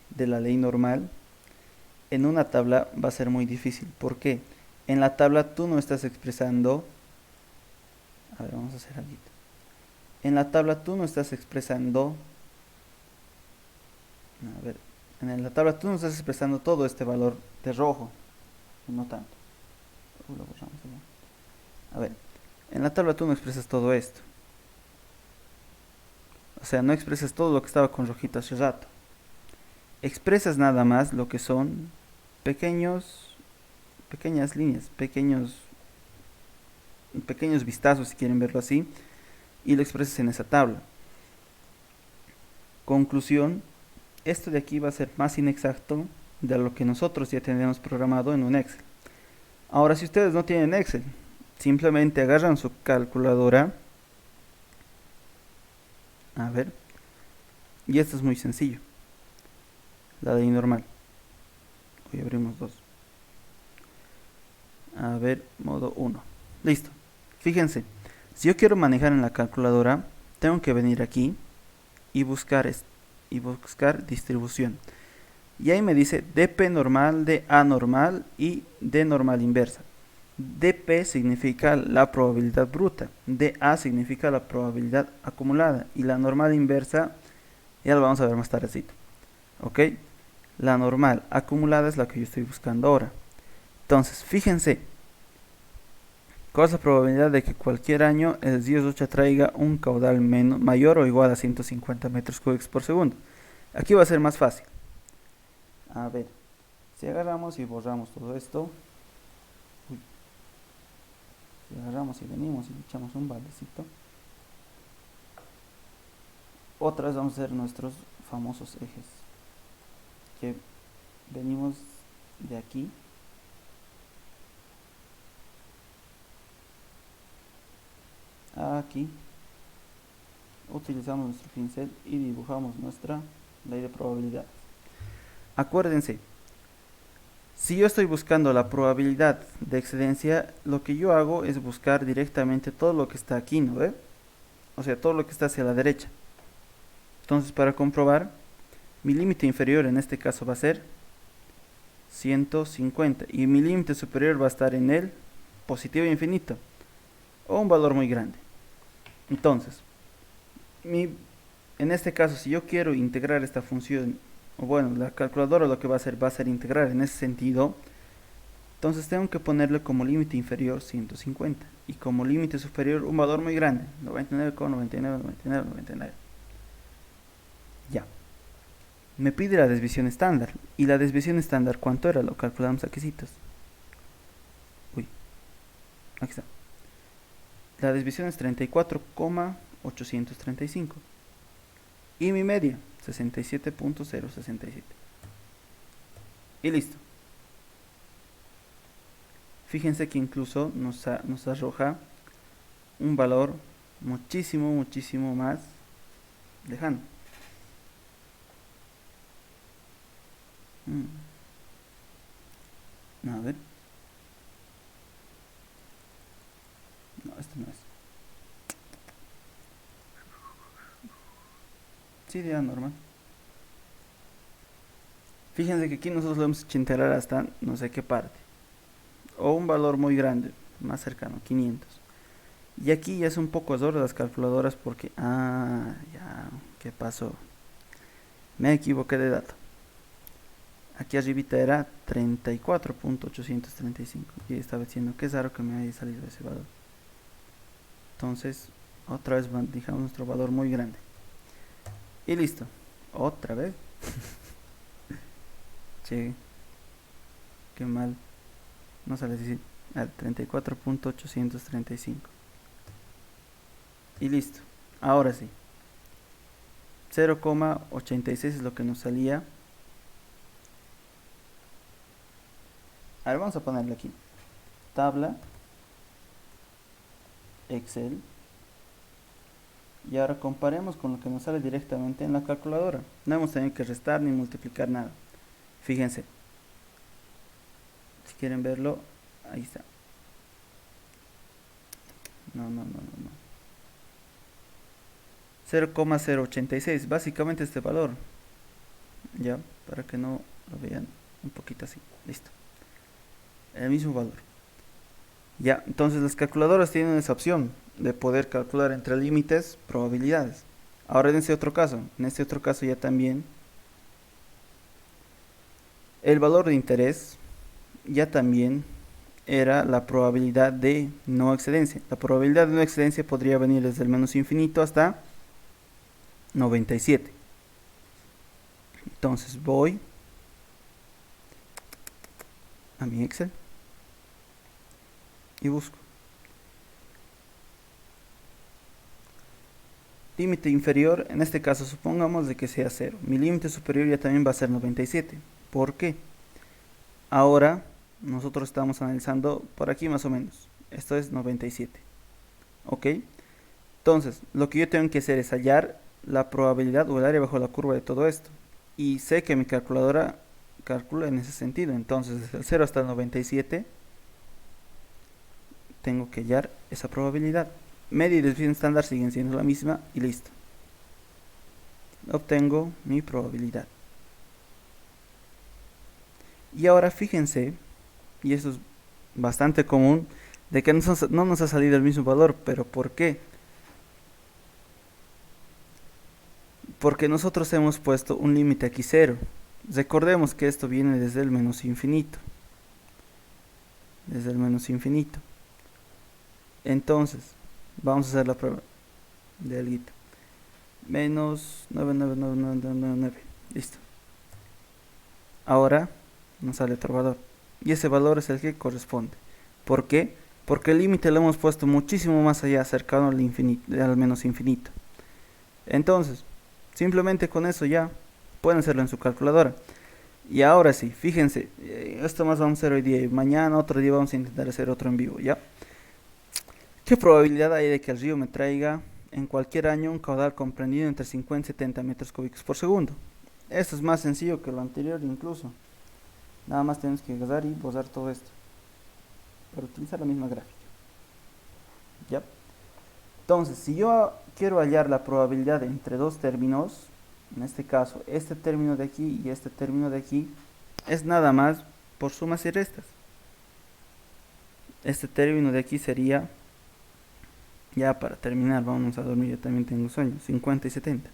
de la ley normal, en una tabla va a ser muy difícil. ¿Por qué? En la tabla tú no estás expresando, a ver, vamos a hacer algo. En la tabla tú no estás expresando, a ver, en la tabla tú no estás expresando todo este valor de rojo, no tanto. Lo borramos allá. A ver, en la tabla tú no expresas todo esto. O sea, no expresas todo lo que estaba con rojito hace rato. Expresas nada más lo que son pequeñas líneas, pequeños vistazos, si quieren verlo así, y lo expresas en esa tabla. Conclusión, esto de aquí va a ser más inexacto de lo que nosotros ya tenemos programado en un Excel. Ahora, si ustedes no tienen Excel, simplemente agarran su calculadora, a ver, y esto es muy sencillo, la ley normal. Hoy abrimos dos. A ver, modo 1. Listo. Fíjense, si yo quiero manejar en la calculadora, tengo que venir aquí y buscar distribución. Y ahí me dice dp normal, dA normal y d normal inversa. dp significa la probabilidad bruta, dA significa la probabilidad acumulada y la normal inversa ya lo vamos a ver más tardecito. ¿Ok? La normal acumulada es la que yo estoy buscando ahora. Entonces, fíjense, ¿cuál es la probabilidad de que cualquier año el río Sucha traiga un caudal mayor o igual a 150 metros cúbicos por segundo? Aquí va a ser más fácil. A ver, si agarramos y borramos todo esto, si agarramos y venimos y le echamos un baldecito, otra vez vamos a hacer nuestros famosos ejes, que venimos de aquí, aquí, utilizamos nuestro pincel y dibujamos nuestra ley de probabilidad. Acuérdense, si yo estoy buscando la probabilidad de excedencia, lo que yo hago es buscar directamente todo lo que está aquí, ¿no ve? O sea, todo lo que está hacia la derecha. Entonces, para comprobar, mi límite inferior en este caso va a ser 150 y mi límite superior va a estar en el positivo infinito o un valor muy grande. Entonces, en este caso, si yo quiero integrar esta función, o bueno, la calculadora lo que va a ser integrar en ese sentido, entonces tengo que ponerle como límite inferior 150 y como límite superior un valor muy grande, 99,999999. Ya. Me pide la desviación estándar. ¿Y la desviación estándar cuánto era? Lo calculamos aquí. Uy, aquí está. La desviación es 34,835. Y mi media, 67.067. Y listo. Fíjense que incluso nos arroja un valor muchísimo más lejano. A ver. No, este no es. Sí, de normal. Fíjense que aquí nosotros lo hemos hecho integrar hasta no sé qué parte. O un valor muy grande, más cercano, 500. Y aquí ya es un poco azor de las calculadoras porque... ya, ¿qué pasó? Me equivoqué de dato. Aquí arribita era 34.835 y estaba diciendo que es raro que me haya salido ese valor. Entonces, otra vez dejamos nuestro valor muy grande. Y listo. Otra vez. Che, qué mal. No sale decir. 34.835. Y listo. Ahora sí. 0,86 es lo que nos salía. A ver, vamos a ponerle aquí. Tabla. Excel. Y ahora comparemos con lo que nos sale directamente en la calculadora. No hemos tenido que restar ni multiplicar nada. Fíjense. Si quieren verlo, ahí está. No. 0,086, básicamente este valor, ya, para que no lo vean un poquito así, listo, el mismo valor. Ya, entonces las calculadoras tienen esa opción de poder calcular entre límites probabilidades. Ahora en este otro caso ya también el valor de interés ya también era la probabilidad de no excedencia. La probabilidad de no excedencia podría venir desde el menos infinito hasta 97. Entonces voy a mi Excel y busco límite inferior, en este caso supongamos de que sea 0. Mi límite superior ya también va a ser 97. ¿Por qué? Ahora nosotros estamos analizando por aquí más o menos. Esto es 97. ¿Ok? Entonces, lo que yo tengo que hacer es hallar la probabilidad o el área bajo la curva de todo esto. Y sé que mi calculadora calcula en ese sentido. Entonces, desde el 0 hasta el 97, tengo que hallar esa probabilidad. Media y desvío estándar siguen siendo la misma y listo. Obtengo mi probabilidad. Y ahora fíjense, y eso es bastante común, de que no nos ha salido el mismo valor. ¿Pero por qué? Porque nosotros hemos puesto un límite aquí 0. Recordemos que esto viene desde el menos infinito. Desde el menos infinito. Entonces, vamos a hacer la prueba de algo. Menos 99999. Listo. Ahora nos sale otro valor. Y ese valor es el que corresponde. ¿Por qué? Porque el límite lo hemos puesto muchísimo más allá, cercano al infinito, al menos infinito. Entonces, simplemente con eso ya pueden hacerlo en su calculadora. Y ahora sí, fíjense, esto más vamos a hacer hoy día y mañana, otro día vamos a intentar hacer otro en vivo, ¿ya? ¿Qué probabilidad hay de que el río me traiga en cualquier año un caudal comprendido entre 50 y 70 metros cúbicos por segundo? Esto es más sencillo que lo anterior incluso. Nada más tenemos que agarrar y posar todo esto para utilizar la misma gráfica. ¿Ya? Entonces, si yo quiero hallar la probabilidad entre dos términos, en este caso, este término de aquí y este término de aquí, es nada más por sumas y restas. Este término de aquí sería, ya para terminar, vamos a dormir, yo también tengo sueño, 50 y 70.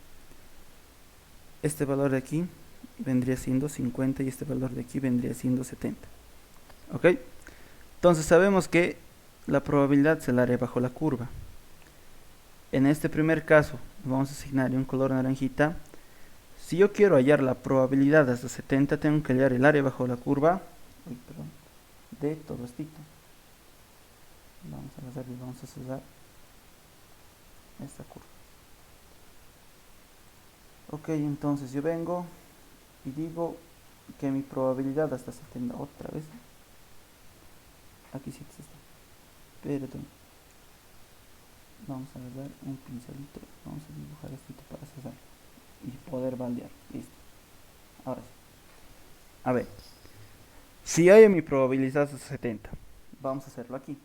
Este valor de aquí vendría siendo 50 y este valor de aquí vendría siendo 70. ¿Ok? Entonces sabemos que la probabilidad es el área bajo la curva. En este primer caso, vamos a asignarle un color naranjita. Si yo quiero hallar la probabilidad hasta 70, tengo que hallar el área bajo la curva de todo esto. Vamos a hacer y vamos a cerrar esta curva. Ok, entonces yo vengo y digo que mi probabilidad hasta 70, otra vez. Aquí sí está. Perdón. Vamos a agarrar un pincelito, vamos a dibujar esto para cerrar y poder baldear. Listo. Ahora sí. A ver, si hay mi probabilidad hasta 70, vamos a hacerlo aquí.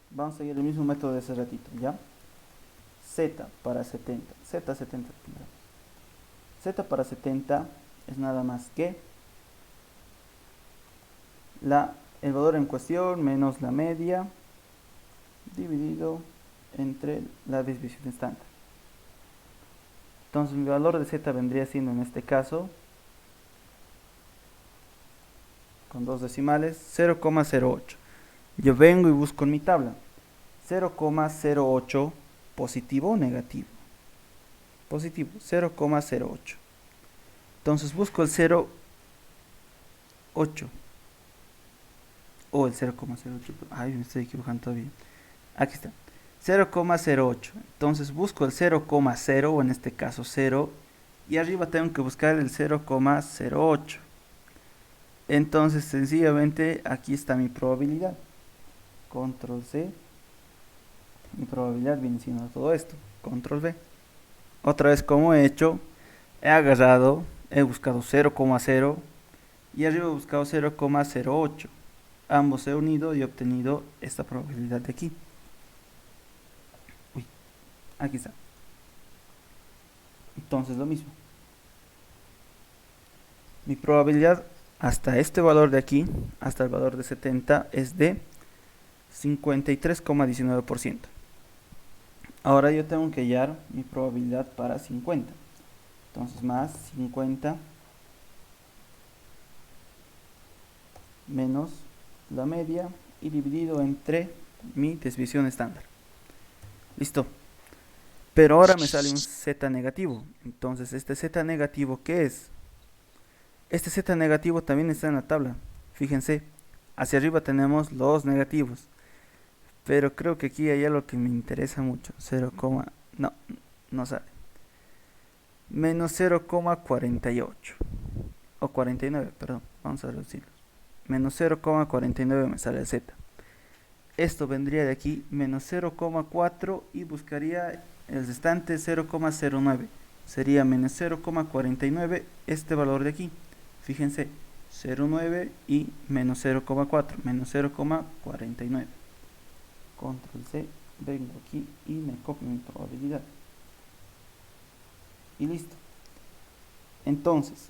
Vamos a seguir el mismo método de ese ratito, ¿ya? Z para 70, Z70. Z para 70 es nada más que el valor en cuestión menos la media dividido entre la desviación estándar. Entonces mi valor de Z vendría siendo en este caso, con dos decimales, 0,08. Yo vengo y busco en mi tabla 0,08 positivo o negativo. Positivo, 0,08. Entonces busco el 0,8 o el 0,08. Ay, me estoy equivocando todavía. Aquí está. 0,08. Entonces busco el 0,0 o en este caso 0 y arriba tengo que buscar el 0,08. Entonces sencillamente aquí está mi probabilidad. Control C. Mi probabilidad viene siendo todo esto. Control V. Otra vez como he hecho, he agarrado, he buscado 0,0 y arriba he buscado 0,08. Ambos he unido y he obtenido esta probabilidad de aquí. Aquí está. Entonces lo mismo. Mi probabilidad hasta este valor de aquí, hasta el valor de 70, es de 53,19%. Ahora yo tengo que hallar mi probabilidad para 50. Entonces más 50 menos la media y dividido entre mi desviación estándar. Listo. Pero ahora me sale un z negativo. Entonces, ¿este z negativo qué es? Este z negativo también está en la tabla. Fíjense, hacia arriba tenemos los negativos. Pero creo que aquí hay algo que me interesa mucho. 0, no, no sale. Menos 0,48. O 49, perdón. Vamos a reducirlo. Menos 0,49 me sale el z. Esto vendría de aquí, menos 0,4 y buscaría el restante 0,09. Sería menos 0,49 este valor de aquí. Fíjense, 0,9 y menos 0,4, menos 0,49. Control C, vengo aquí y me copio mi probabilidad. Y listo. Entonces,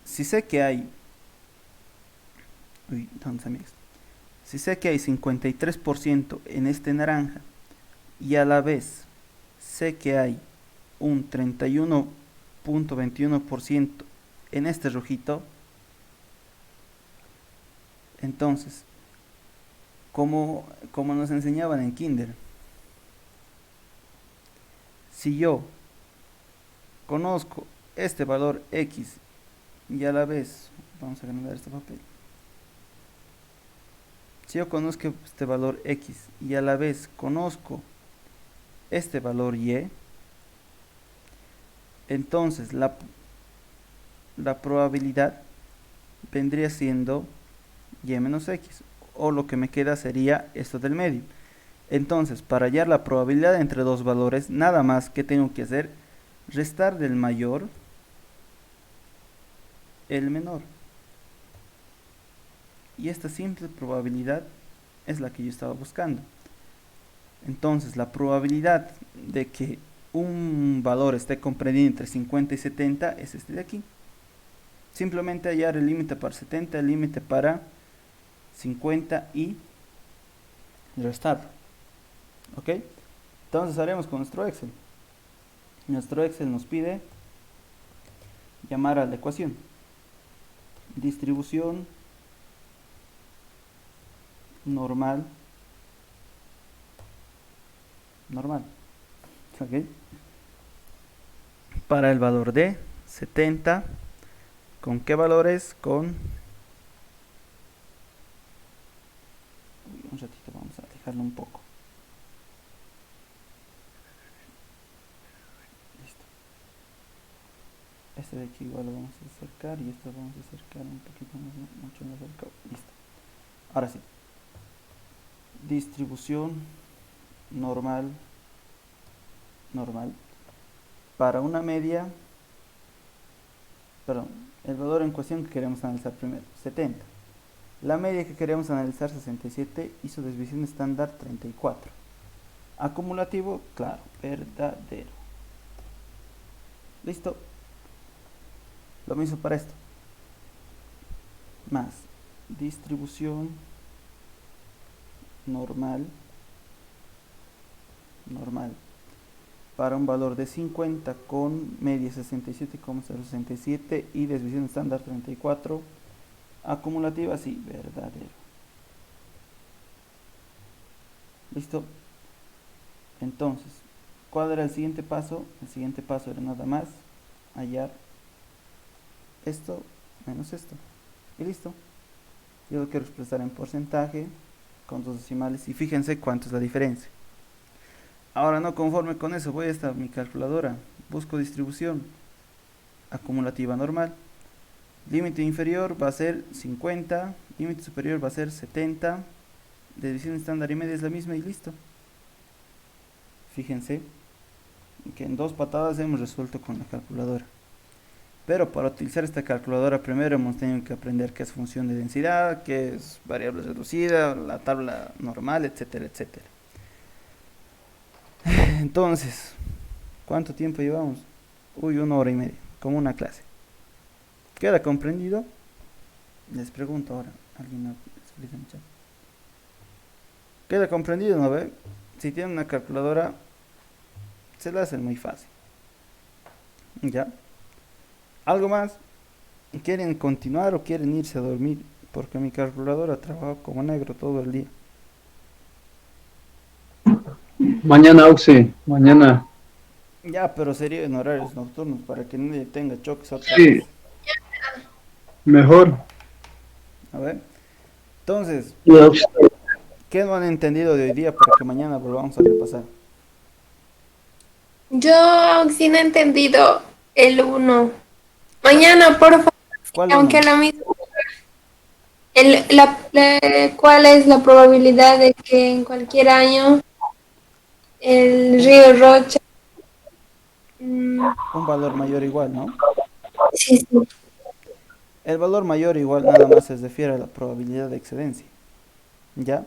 si sé que hay... Uy, ¿dónde está mi ex? Si sé que hay 53% en este naranja y a la vez sé que hay un 31,21% en este rojito, entonces, como nos enseñaban en Kinder, si yo conozco este valor X y a la vez, vamos a agrandar este papel, si yo conozco este valor X y a la vez conozco este valor Y, entonces la probabilidad vendría siendo Y menos X, o lo que me queda sería esto del medio. Entonces, para hallar la probabilidad entre dos valores, nada más que tengo que hacer, restar del mayor el menor. Y esta simple probabilidad es la que yo estaba buscando. Entonces, la probabilidad de que un valor esté comprendido entre 50 y 70 es este de aquí. Simplemente hallar el límite para 70, el límite para 50 y restarlo. ¿Ok? Entonces haremos con nuestro Excel. Nuestro Excel nos pide llamar a la ecuación. Distribución normal. ¿Ok? Para el valor de 70. ¿Con qué valores? Con... un ratito, vamos a dejarlo un poco. Listo. Este de aquí igual lo vamos a acercar y esto lo vamos a acercar un poquito más, mucho más cerca. Listo. Ahora sí. Distribución normal para una media, perdón, el valor en cuestión que queremos analizar primero, 70. La media que queremos analizar, 67, y su desviación estándar, 34. Acumulativo, claro, verdadero. Listo. Lo mismo para esto. Más distribución normal para un valor de 50 con media 67,067 y desviación estándar 34. Acumulativa, sí, verdadero. Listo. Entonces, ¿cuál era el siguiente paso? El siguiente paso era nada más hallar esto menos esto. Y listo. Yo lo quiero expresar en porcentaje con dos decimales y fíjense cuánto es la diferencia. Ahora, no conforme con eso, voy a mi calculadora, busco distribución acumulativa normal. Límite inferior va a ser 50, límite superior va a ser 70, desviación estándar y media es la misma y listo. Fíjense que en 2 patadas hemos resuelto con la calculadora. Pero para utilizar esta calculadora primero hemos tenido que aprender qué es función de densidad, qué es variable reducida, la tabla normal, etcétera, etcétera. Entonces, ¿cuánto tiempo llevamos? Uy, 1 hora y media, como una clase. ¿Queda comprendido? Les pregunto ahora. ¿Alguien me explica en el chat? ¿Queda comprendido, no ve? Si tienen una calculadora, se la hacen muy fácil. ¿Ya? ¿Algo más? ¿Quieren continuar o quieren irse a dormir? Porque mi calculadora trabaja como negro todo el día. Mañana, Auxi, mañana. Ya, pero sería en horarios nocturnos para que nadie tenga choques otra Sí, vez. mejor. A ver. Entonces, Ya, Auxi. ¿qué no han entendido de hoy día para que mañana volvamos a repasar? Yo sí no he entendido el uno. ¿Cuál, Mañana, por favor, cuál aunque uno? la misma. ¿Cuál es la probabilidad de que en cualquier año el Un, río Rocha... mm, un valor mayor o igual, ¿no? sí, sí. El valor mayor o igual nada más se refiere a la probabilidad de excedencia. ¿Ya?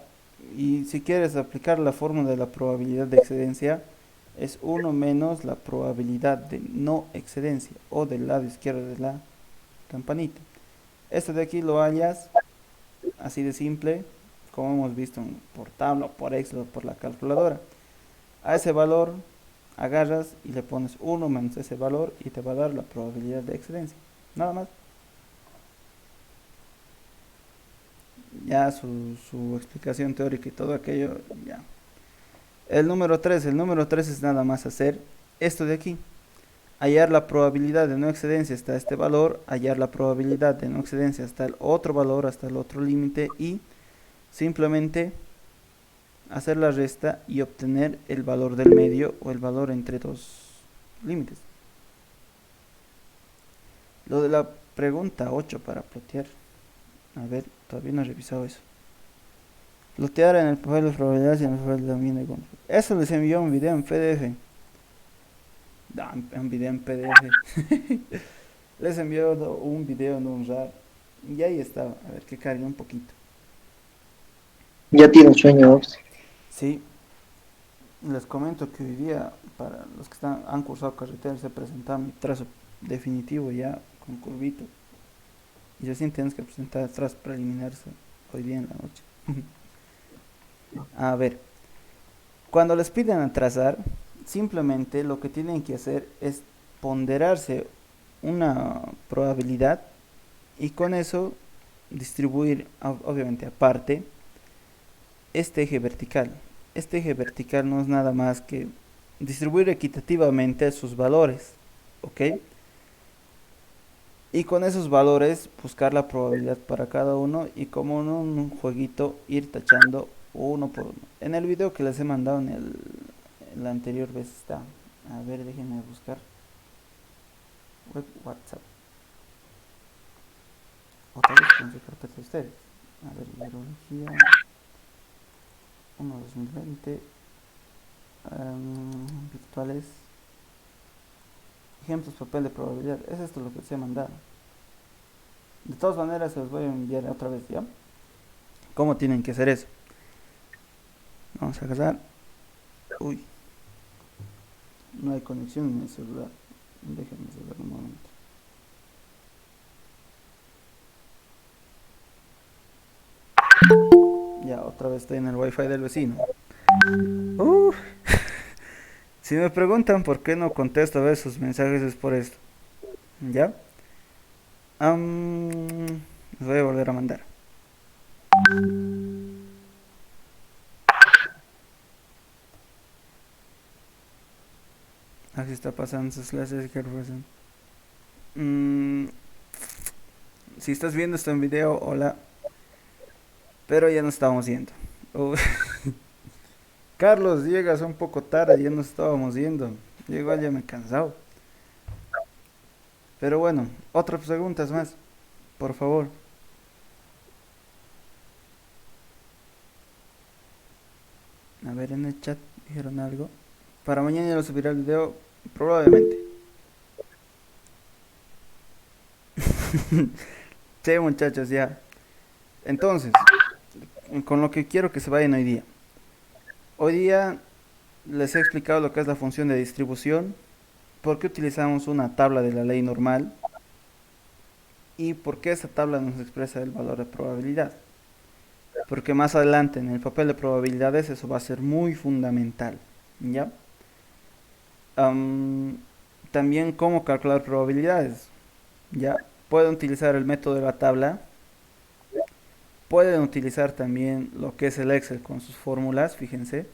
Y si quieres aplicar la fórmula de la probabilidad de excedencia, es uno menos la probabilidad de no excedencia o del lado izquierdo de la campanita. Esto de aquí lo hallas así de simple, como hemos visto por tabla, por Excel o por la calculadora. A ese valor agarras y le pones uno menos ese valor y te va a dar la probabilidad de excedencia. Nada más. Ya su explicación teórica y todo aquello, ya. El número 3 es nada más hacer esto de aquí. Hallar la probabilidad de no excedencia hasta este valor, hallar la probabilidad de no excedencia hasta el otro valor, hasta el otro límite y simplemente hacer la resta y obtener el valor del medio o el valor entre dos límites. Lo de la pregunta 8 para plotear. A ver, todavía no he revisado eso. Plotear en el papel de probabilidades y en el papel también de... Eso les envió un video en PDF. Un video en PDF. Les envió un video en un RAR. Y ahí estaba. A ver que cargue un poquito. Ya tiene sueño, Auxi. Sí, les comento que hoy día, para los que han cursado carretera, se presentaba mi trazo definitivo ya con curvito. Y recién tienes que presentar trazos preliminares hoy día en la noche. A ver, cuando les piden a trazar, simplemente lo que tienen que hacer es ponderarse una probabilidad y con eso distribuir, obviamente aparte, este eje vertical. Este eje vertical no es nada más que distribuir equitativamente sus valores, ¿ok? Y con esos valores buscar la probabilidad para cada uno y como en un jueguito ir tachando uno por uno. En el video que les he mandado en la anterior vez está. A ver, déjenme buscar. Web WhatsApp. Otra vez con su carpeta de ustedes. A ver, hidrología 1-2020. Virtuales. Ejemplos, papel de probabilidad. Es esto lo que se ha mandado. De todas maneras, se los voy a enviar otra vez, ¿ya? ¿Cómo tienen que hacer eso? Vamos a agarrar. Uy. No hay conexión en el celular. Déjenme saber un momento. Ya, otra vez estoy en el wifi del vecino. Si me preguntan por qué no contesto a veces sus mensajes es por esto. ¿Ya? Les voy a volver a mandar. Así está pasando sus clases de si estás viendo esto en video, hola. Pero ya no estamos yendo. Carlos, llegas un poco tarde, ya nos estábamos yendo. Yo igual ya me he cansado. Pero bueno, otras preguntas más, por favor. A ver, en el chat dijeron algo. Para mañana ya lo subiré el video, probablemente. Sí, muchachos, ya. Entonces, con lo que quiero que se vayan hoy día. Hoy día les he explicado lo que es la función de distribución, ¿por qué utilizamos una tabla de la ley normal? ¿Y por qué esta tabla nos expresa el valor de probabilidad? Porque más adelante en el papel de probabilidades eso va a ser muy fundamental, ¿ya? Am, también cómo calcular probabilidades, ¿ya? Pueden utilizar el método de la tabla, pueden utilizar también lo que es el Excel con sus fórmulas, fíjense,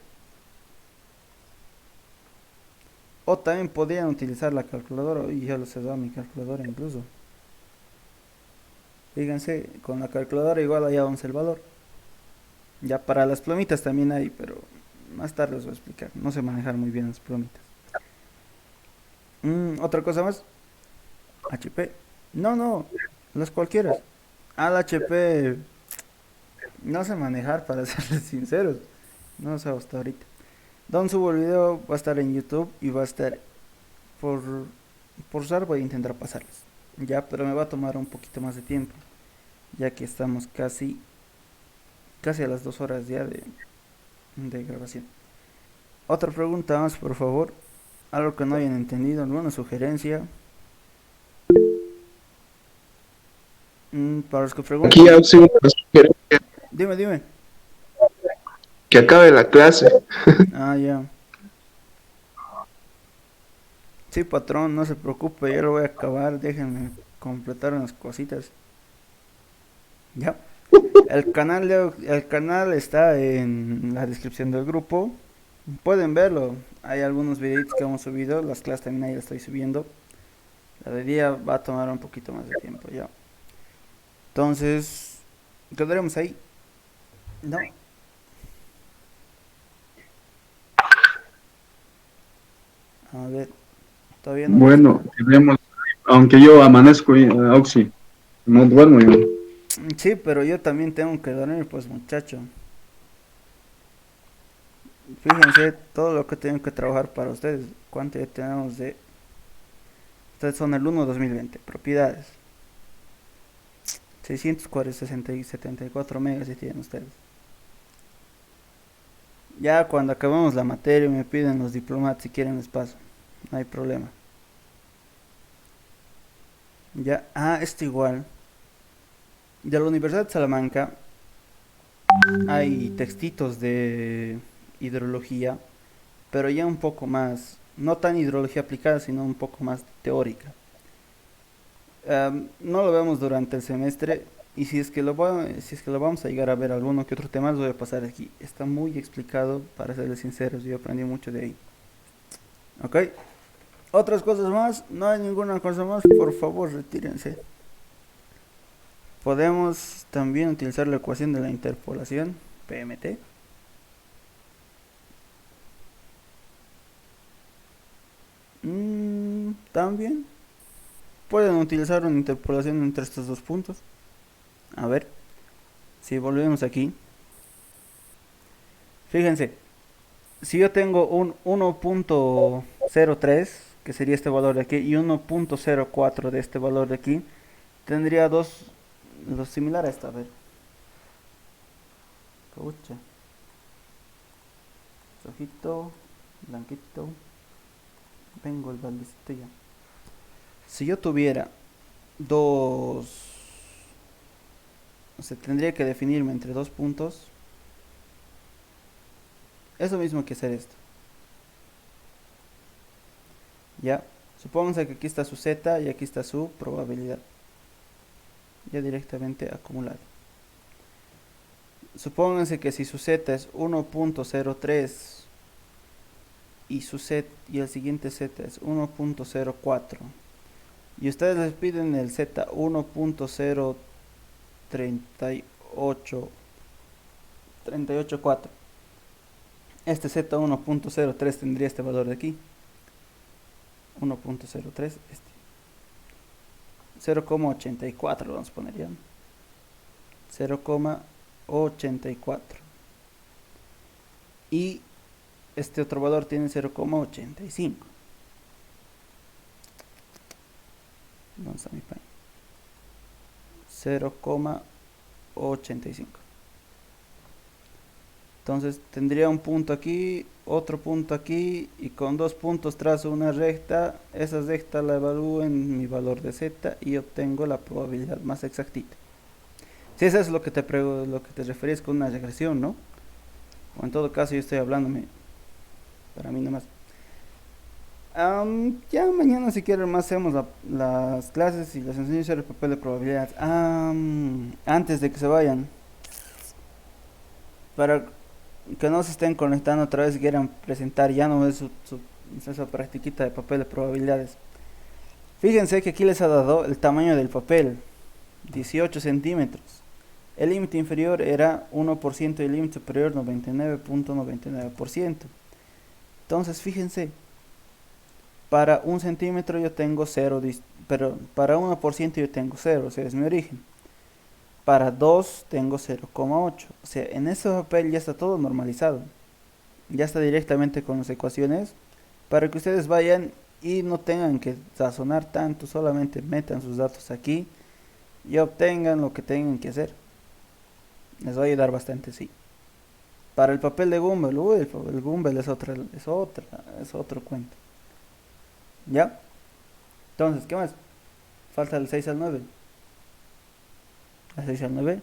o también podrían utilizar la calculadora, y ya les he dado mi calculadora incluso. Fíjense, con la calculadora igual hallamos el valor. Ya para las plomitas también hay, pero más tarde os voy a explicar. No sé manejar muy bien las plomitas. Otra cosa más. HP. No, no, las cualquiera. Al HP no sé manejar para serles sinceros. No sé hasta ahorita. Don subo el video, va a estar en YouTube y va a estar por por usar voy a intentar pasarles. Ya, pero me va a tomar un poquito más de tiempo, ya que estamos casi a las 2 horas ya de grabación. Otra pregunta más, por favor. Algo que no hayan entendido, alguna sugerencia. Para los que Aquí preguntan, Auxi, una sugerencia, dime, dime. que acabe la clase. Ah, ya. Sí, patrón, no se preocupe, ya lo voy a acabar. Déjenme completar unas cositas. Ya. El canal está en la descripción del grupo. Pueden verlo. Hay algunos videitos que hemos subido. Las clases también ahí las estoy subiendo. La de día va a tomar un poquito más de tiempo ya. Entonces, quedaremos ahí. No. A ver, todavía no les... Bueno, vemos, aunque yo amanezco, Auxi, no duermo yo. Sí, pero yo también tengo que dormir, pues muchacho. Fíjense todo lo que tengo que trabajar para ustedes. ¿Cuánto ya tenemos de...? Ustedes son el 1-2020. Propiedades. 640, 60 y 74 megas si tienen ustedes. Ya cuando acabemos la materia me piden los diplomados si quieren les paso. No hay problema. Ya, esto igual. De la Universidad de Salamanca hay textitos de hidrología, pero ya un poco más, no tan hidrología aplicada, sino un poco más teórica. No lo vemos durante el semestre y si es que lo vamos a llegar a ver alguno que otro tema, los voy a pasar aquí. Está muy explicado, para serles sinceros, yo aprendí mucho de ahí. ¿Ok? Otras cosas más, no hay ninguna cosa más, por favor retírense. Podemos también utilizar la ecuación de la interpolación, PMT. También pueden utilizar una interpolación entre estos dos puntos. A ver, si volvemos aquí. Fíjense, si yo tengo un 1.03, que sería este valor de aquí, y 1.04 de este valor de aquí, tendría lo similar a esta, a ver. Pucha. Rojito, blanquito. Vengo el baldecito ya. Si yo tuviera dos... O sea, tendría que definirme entre dos puntos. Es lo mismo que hacer esto. Ya. Supónganse que aquí está su z y aquí está su probabilidad. Ya directamente acumulado. Supónganse que si su z es 1.03 y el siguiente z es 1.04 y ustedes les piden el z 1.038 este z 1.03 tendría este valor de aquí 1.03 este 0,84 lo vamos a poner ya 0,84 y este otro valor tiene 0,85. ¿Dónde está mi pan? 0,85. Entonces tendría un punto aquí, otro punto aquí y con dos puntos trazo una recta. Esa recta la evalúo en mi valor de z y obtengo la probabilidad más exactita. Si eso es lo que lo que te referías con una regresión, ¿no? O en todo caso yo estoy hablándome para mí nomás. Ya mañana si quieren más hacemos las clases y les enseño a hacer el papel de probabilidades. Antes de que se vayan, para que no se estén conectando otra vez y quieran presentar ya no es esa practiquita de papel de probabilidades. Fíjense que aquí les ha dado el tamaño del papel, 18 centímetros. El límite inferior era 1% y el límite superior 99.99%. Entonces fíjense, para 1 centímetro yo tengo 0, pero para 1% yo tengo 0, o sea, es mi origen. Para 2 tengo 0,8. O sea, en ese papel ya está todo normalizado. Ya está directamente con las ecuaciones. Para que ustedes vayan y no tengan que razonar tanto. Solamente metan sus datos aquí y obtengan lo que tengan que hacer. Les va a ayudar bastante, sí. Para el papel de Gumbel, el Gumbel es otro cuento. ¿Ya? Entonces, ¿qué más? Falta el 6 al 9. ¿El 6 al 9?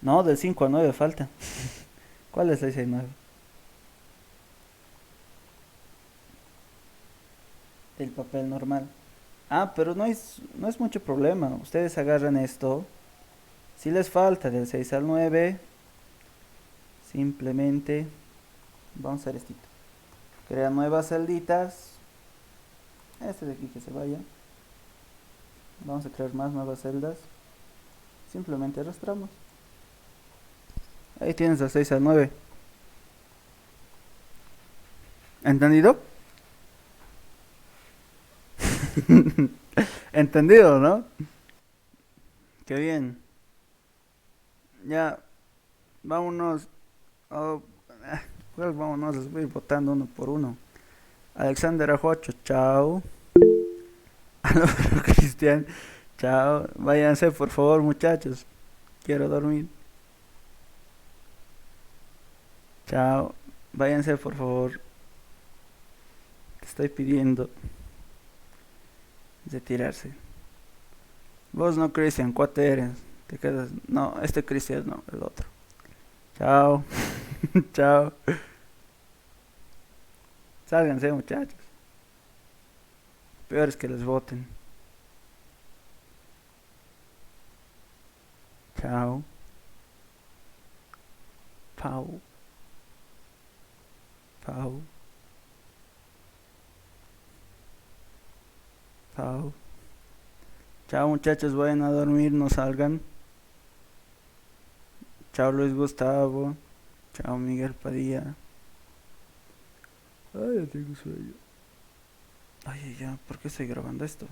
No, del 5 al 9 falta. ¿Cuál es el 6 al 9? El papel normal. Pero no es mucho problema. Ustedes agarran esto. Si les falta del 6 al 9, simplemente vamos a hacer esto. Crean nuevas celditas. Este de aquí que se vaya. Vamos a crear más nuevas celdas. Simplemente arrastramos. Ahí tienes el 6 al 9. ¿Entendido? ¿Entendido, no? Qué bien. Ya, vámonos. Pues vámonos, les voy a ir votando uno por uno. Alexander Ajocho, chao. Álvaro Cristian, chao. Váyanse por favor, muchachos. Quiero dormir. Chao. Váyanse por favor. Te estoy pidiendo retirarse. Vos no, Cristian, cuate eres. Te quedas. No, este Cristian no, el otro. Chao. Chao. Sálganse, muchachos. Peor es que les voten. Chao. Pau. Pau. Pau. Chao, muchachos, vayan a dormir, no salgan. Chao, Luis Gustavo. Chao, Miguel Padilla. Ay, ya tengo sueño. Ay, ya, ¿por qué estoy grabando esto?